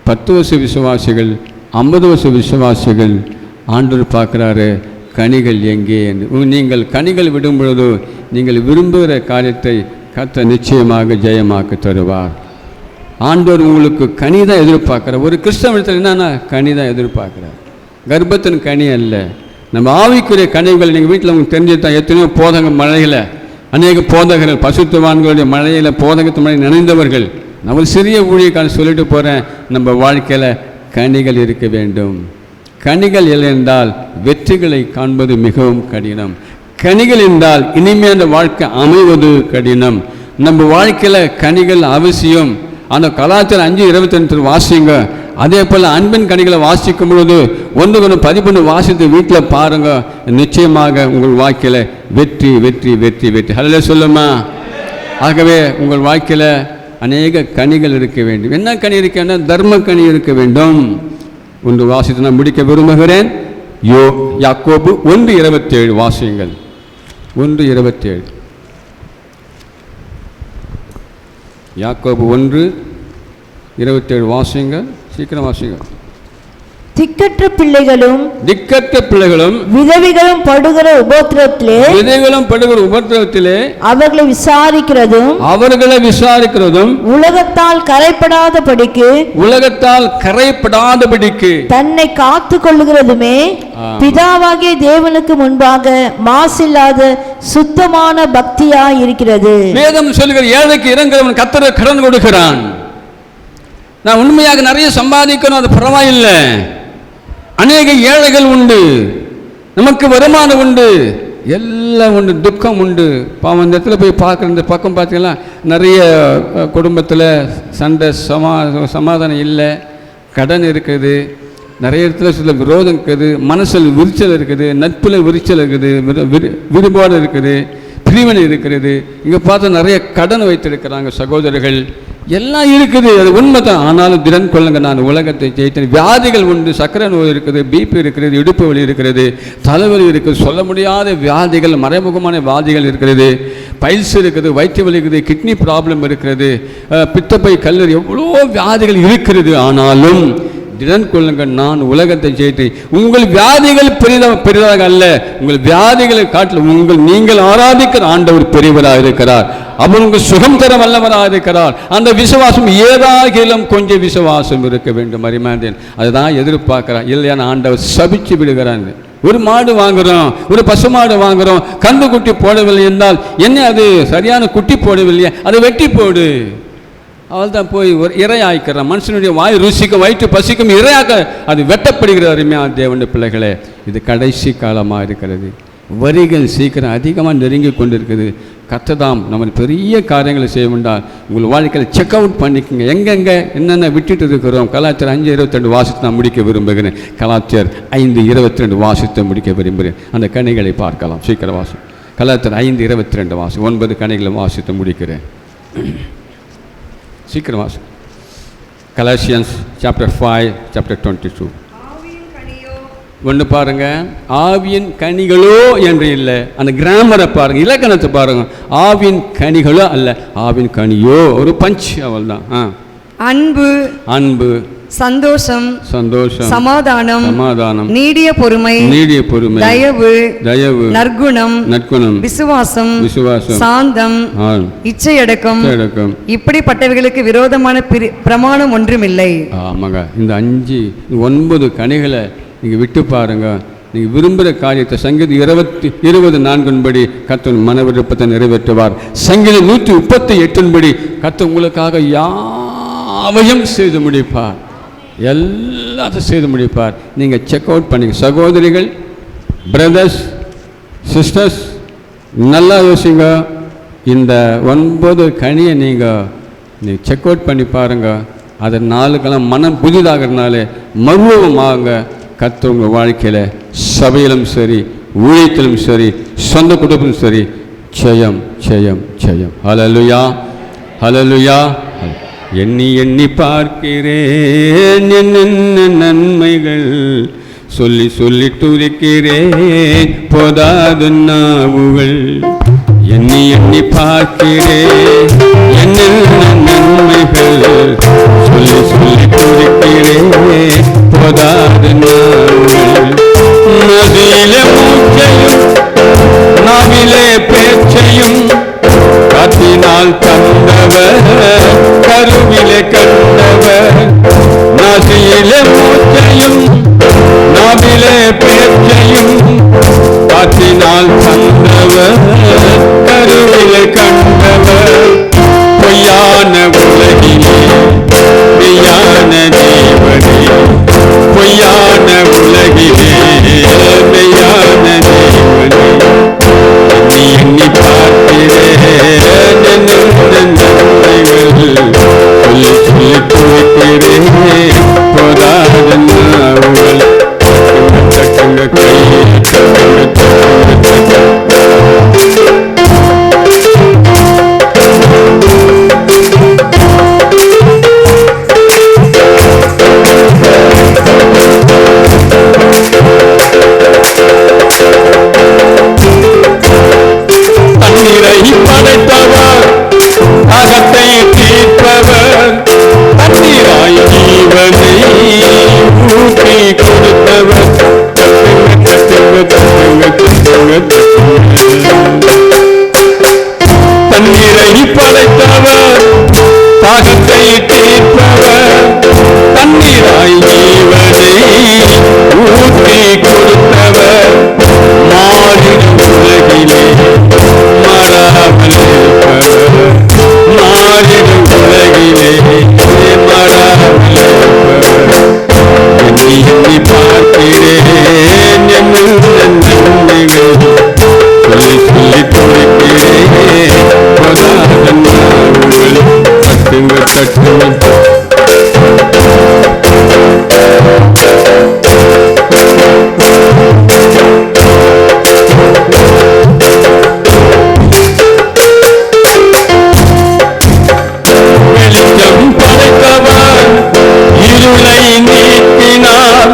10 வருஷ விசுவாசிகள், 50 வருஷ விசுவாசிகள், ஆண்டவர் பார்க்கிறாரு கனிகள் எங்கே என்று. நீங்கள் கனிகள் விடும் பொழுது நீங்கள் விரும்புகிற காரியத்தை கர்த்தர் நிச்சயமாக ஜெயமாக்க தருவார். ஆண்டவர் உங்களுக்கு கனி தான் எதிர்பார்க்குறார். ஒரு கிறிஸ்தவத்தில் என்னன்னா கனி தான் எதிர்பார்க்குறார், கர்ப்பத்தின் கனி அல்ல. நம்ம ஆவிக்குரிய கனிகள் நீங்கள் வீட்டில் உங்களுக்கு தெரிஞ்சுதான். எத்தனையோ போதக மழையில், அநேக போதகர்கள், பசுத்துவான்களுடைய மழையில், போதகத்து மழை நினைந்தவர்கள். நான் ஒரு சிறிய ஊழியக்காரன் சொல்லிட்டு போகிறேன், நம்ம வாழ்க்கையில் கனிகள் இருக்க வேண்டும். கனிகள் இல்லை என்றால் வெற்றிகளை காண்பது மிகவும் கடினம். கனிகள் என்றால் இனிமே அந்த வாழ்க்கை அமைவது கடினம். நம்ம வாழ்க்கையில் கனிகள் அவசியம். அந்த கலாச்சாரம் 5:22 வாசிங்க. அதே போல் அன்பின் கனிகளை வாசிக்கும் பொழுது 1:11 வாசித்து வீட்டில் பாருங்க, நிச்சயமாக உங்கள் வாழ்க்கையில் வெற்றி வெற்றி வெற்றி வெற்றி. ஹல்லேலூயா சொல்லுமா? ஆகவே உங்கள் வாழ்க்கையில் அநேக கனிகள் இருக்க வேண்டும். என்ன கனி இருக்க? தர்ம கனி இருக்க வேண்டும். ஒன்று வாசித்து நான் முடிக்க விரும்புகிறேன். யாக்கோபு 1:27 வாசியுங்கள். 1:27 யாக்கோபு 1:27 வாசிங்க. சீக்கிரம் வாசிங்க. திக்கற்ற பிள்ளைகளும் விதவைகளும் படுகிற உபத்திரவத்திலே அவர்களை விசாரிக்கிறதும் உலகத்தால் கரைப்படாதபடிக்கு தன்னை காத்து கொள்ளுகிறதுமே பிதாவாகிய தேவனுக்கு முன்பாக மாசில்லாத சுத்தமான பக்தியாய் இருக்கிறது. வேதம் சொல்லுகிற ஏழைக்கு இறங்குறவன் கர்த்தர் கடன் கொடுக்கிறான். நான் உண்மையாக நிறைய சம்பாதிக்கணும், அது பரவாயில்லை. அநேக ஏழைகள் உண்டு, நமக்கு வருமானம் உண்டு, எல்லாம் உண்டு, துக்கம் உண்டு. பாவம் இந்த இடத்துல போய் பார்க்குற இந்த பக்கம் பார்த்தீங்கன்னா நிறைய குடும்பத்தில் சண்டை, சமாதானம் இல்லை, கடன் இருக்குது, நிறைய இடத்துல சில விரோதம் இருக்குது, மனசில் விரிச்சல் இருக்குது, நட்பில் விரிச்சல் இருக்குது, விரும்பாடு இருக்குது, பிரிவினை இருக்கிறது. இங்கே பார்த்தா நிறைய கடன் வைத்திருக்கிறாங்க சகோதரர்கள். எல்லாம் இருக்குது, அது உண்மைதான். ஆனாலும் திறன் கொள்ளுங்க, நான் உலகத்தை ஜெயித்தேன். வியாதிகள் உண்டு, சக்கரை நோய் இருக்குது, பிபி இருக்கிறது, இடுப்பு வலி இருக்கிறது, தலைவலி இருக்குது, சொல்ல முடியாத வியாதிகள், மறைமுகமான வியாதிகள் இருக்கிறது, பைல்ஸ் இருக்குது, வயிற்று வலி இருக்குது, கிட்னி ப்ராப்ளம் இருக்கிறது, பித்தப்பை கல்லீரல், எவ்வளோ வியாதிகள் இருக்கிறது. ஆனாலும் திடன் கொள்ளுங்கள், நான் உலகத்தை ஜெயித்தேன். உங்கள் வியாதிகள் பெரிதாக அல்ல, உங்கள் வியாதிகளை காட்டில் நீங்கள் ஆராதிக்கிற ஆண்டவர் பெரியவராக இருக்கிறார். அவர் உங்கள் சுகம் தர வல்லவராக இருக்கிறார். அந்த விசுவாசம் ஏதாகிலும் கொஞ்சம் விசுவாசம் இருக்க வேண்டும். அறிமாந்தேன் அதுதான் எதிர்பார்க்கிறான். இல்லையான ஆண்டவர் சபிச்சு விடுகிறான். ஒரு மாடு வாங்குறோம், ஒரு பசு மாடு வாங்குறோம், கன்று குட்டி போடவில்லை என்றால் என்ன, அது சரியான குட்டி போடவில்லையே, அதை வெட்டி போடு. அவள் தான் போய் ஒரு இரையாய்க்கிறான். மனுஷனுடைய வாய் ருசிக்கும், வயிற்று பசிக்கும் இரையாக அது வெட்டப்படுகிறது. அருமையான தேவனுடைய பிள்ளைகளே, இது கடைசி காலமாக இருக்கிறது. வரிகள் சீக்கிரம் அதிகமாக நெருங்கி கொண்டிருக்குது. கர்த்ததாம் நம்ம பெரிய காரியங்களை செய்ய வேண்டாம். உங்கள் வாழ்க்கையில் செக் அவுட் பண்ணிக்கோங்க, எங்கெங்கே என்னென்ன விட்டுட்டு இருக்கிறோம். கலாச்சாரம் 5:22 வாசித்து நான் முடிக்க விரும்புகிறேன். கலாச்சாரம் 5:22 வாசித்து முடிக்க விரும்புகிறேன். அந்த கனிகளை பார்க்கலாம். சீக்கிரம் வாசி. கலாச்சாரம் 5:22 வாசி. 9 கனிகளை வாசித்து முடிக்கிறேன். சீக்கிரம் வாசி. Colossians chapter 5 chapter 22 ஒன்று பாருங்க. ஆவியின் கனிகளோ என்று இல்லை, அந்த கிராமரை பாருங்க, இலக்கணத்தை பாருங்க. ஆவியின் கனிகளோ அல்ல, ஆவின் கனியோ, ஒரு பஞ்ச், அவள் தான். அன்பு, அன்பு, சந்தோஷம், சந்தோஷம், சமாதானம், சமாதானம், நீடிய பொறுமை, நீடிய பொறுமை, தயவு, தயவு, நற்குணம், நற்குணம், விசுவாசம், விசுவாசம், சாந்தம், இச்சையடக்கம், இச்சையடக்கம், இப்படிப்பட்டவைகளுக்கு விரோதமான பிரமாணம் ஒன்றுமில்லை. ஆமாங்க. இந்த 5 9 கனிகளை நீங்கள் விட்டு பாருங்க. நீங்கள் விரும்புகிற காரியத்தை சங்கீதம் 20:4 படி கர்த்தர் மன விருப்பத்தை நிறைவேற்றுவார். சங்கீதம் 138 படி கர்த்தர் உங்களுக்காக யாவையும் செய்து முடிப்பார். எல்லாத்தையும் செய்து முடிப்பார். நீங்கள் செக் அவுட் பண்ணிங்க. சகோதரிகள், பிரதர்ஸ், சிஸ்டர்ஸ், நல்லா யோசிங்க. இந்த 9 கனியை நீங்கள் செக் அவுட் பண்ணி பாருங்கள். அது 4 மனம் புதிதாகிறதுனால மருவமாகுங்க. கர்த்தர் உங்கள் வாழ்க்கையில் சபையிலும் சரி, ஊழியத்திலும் சரி, சொந்த குடும்பத்திலும் சரி, ஜெயம் ஜெயம் ஜெயம். ஹல்லேலூயா, ஹல்லேலூயா. எண்ணி எண்ணி பார்க்கிறேன் என்னென்ன நன்மைகள், சொல்லி சொல்லி துதிக்கிறேன் போதாது நாவுகள். எண்ணி எண்ணி பார்க்கிறேன் என்னென்ன நன்மைகள், சொல்லி சொல்லி துதிக்கிறேன் போதாது நாவுகள். நதியிலே மூச்சையும் நாவிலே பேச்சையும் காத்தினால் தந்தவர், கருவிலே கண்டவர். நதியிலே மூச்சையும் நாவிலே பேச்சையும் காத்தினால் தந்தவர், கருவிலே கண்டவர். பொய்யான உலகிலே மெய்யான தேவனே, பொய்யான உலகிலே மெய்யான தேவனே. எண்ணி எண்ணி பார்க்கிறேன் நன்மைகள், சொல்லி சொல்லி துதிக்கிறேன் போதாத நாவுகள். தட்டுங்க கை, தண்ணீரை படைத்தவர், அகத்தை தீர்ப்பவர், தண்ணீராய் ஜீவனை ஊற்றி கொடுத்தவர். தண்ணீரை படைத்தவர், தாகத்தை தீர்ப்பவர், தண்ணீராய் ஜீவனை ஊற்றி கொடுத்தவர். மாறிடும் உலகிலே மாறாமல் இருப்பவர், மாறிடும் உலகிலே மாறாமல் இருப்பவர். எண்ணி எண்ணி பார்க்கிறேன் என்னென்ன நன்மைகள், சொல்லி சொல்லி துதிக்கிறேன் போதாத நாவுகள். தட்டுங்க தட்டுங்க. வெளிச்சம் படைத்தவர், இருளை நீக்கினார்,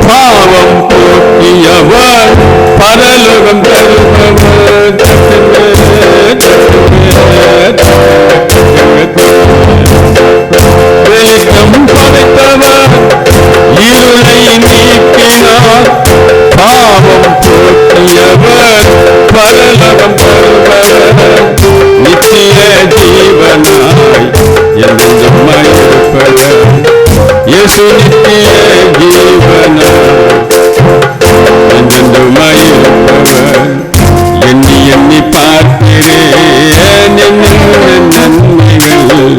பாவம் போக்கியவர், பரலோகம் தருபவர். வெளிச்சம் படைத்தவர், இருளை நீக்கினார், பாவம் போக்கியவர், பரலோகம் தருபவர். நித்திய ஜீவனாய் என்றென்றுமாய் இருப்பவர், இயேசு நித்திய ஜீவனாய் என்றென்றுமாய் இருப்பவர். எண்ணி எண்ணி பார்க்கிறேன் என்னென்ன நன்மைகள்,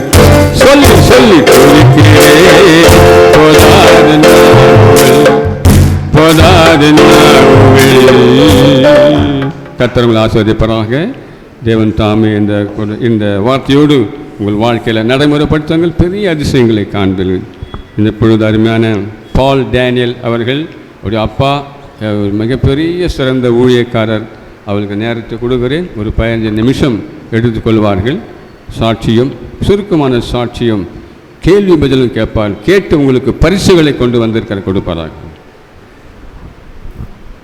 சொல்லி சொல்லி துதிக்கிறேன் போதாது நாவுகள், போதாது நாவுகள். கர்த்தர் உங்களை ஆசீர்வதிப்பாராக. தேவன் தாமே இந்த வார்த்தையோடு உங்கள் வாழ்க்கையில் நடைமுறைப்படுத்துங்கள். பெரிய அதிசயங்களை காண்பீர்கள். இந்த பொழுது அருமையான பால் டேனியல் அவர்கள் ஒரு அப்பா, ஒரு மிகப்பெரிய சிறந்த ஊழியக்காரர். அவளுக்கு நேரத்தை கொடுக்கிறேன். ஒரு 15 நிமிஷம் எடுத்துக்கொள்வார்கள். சாட்சியம், சுருக்கமான சாட்சியம், கேள்வி பதிலும் கேட்பார். கேட்டு உங்களுக்கு பரிசுகளை கொண்டு வந்திருக்கிற கொடுப்பார்கள்.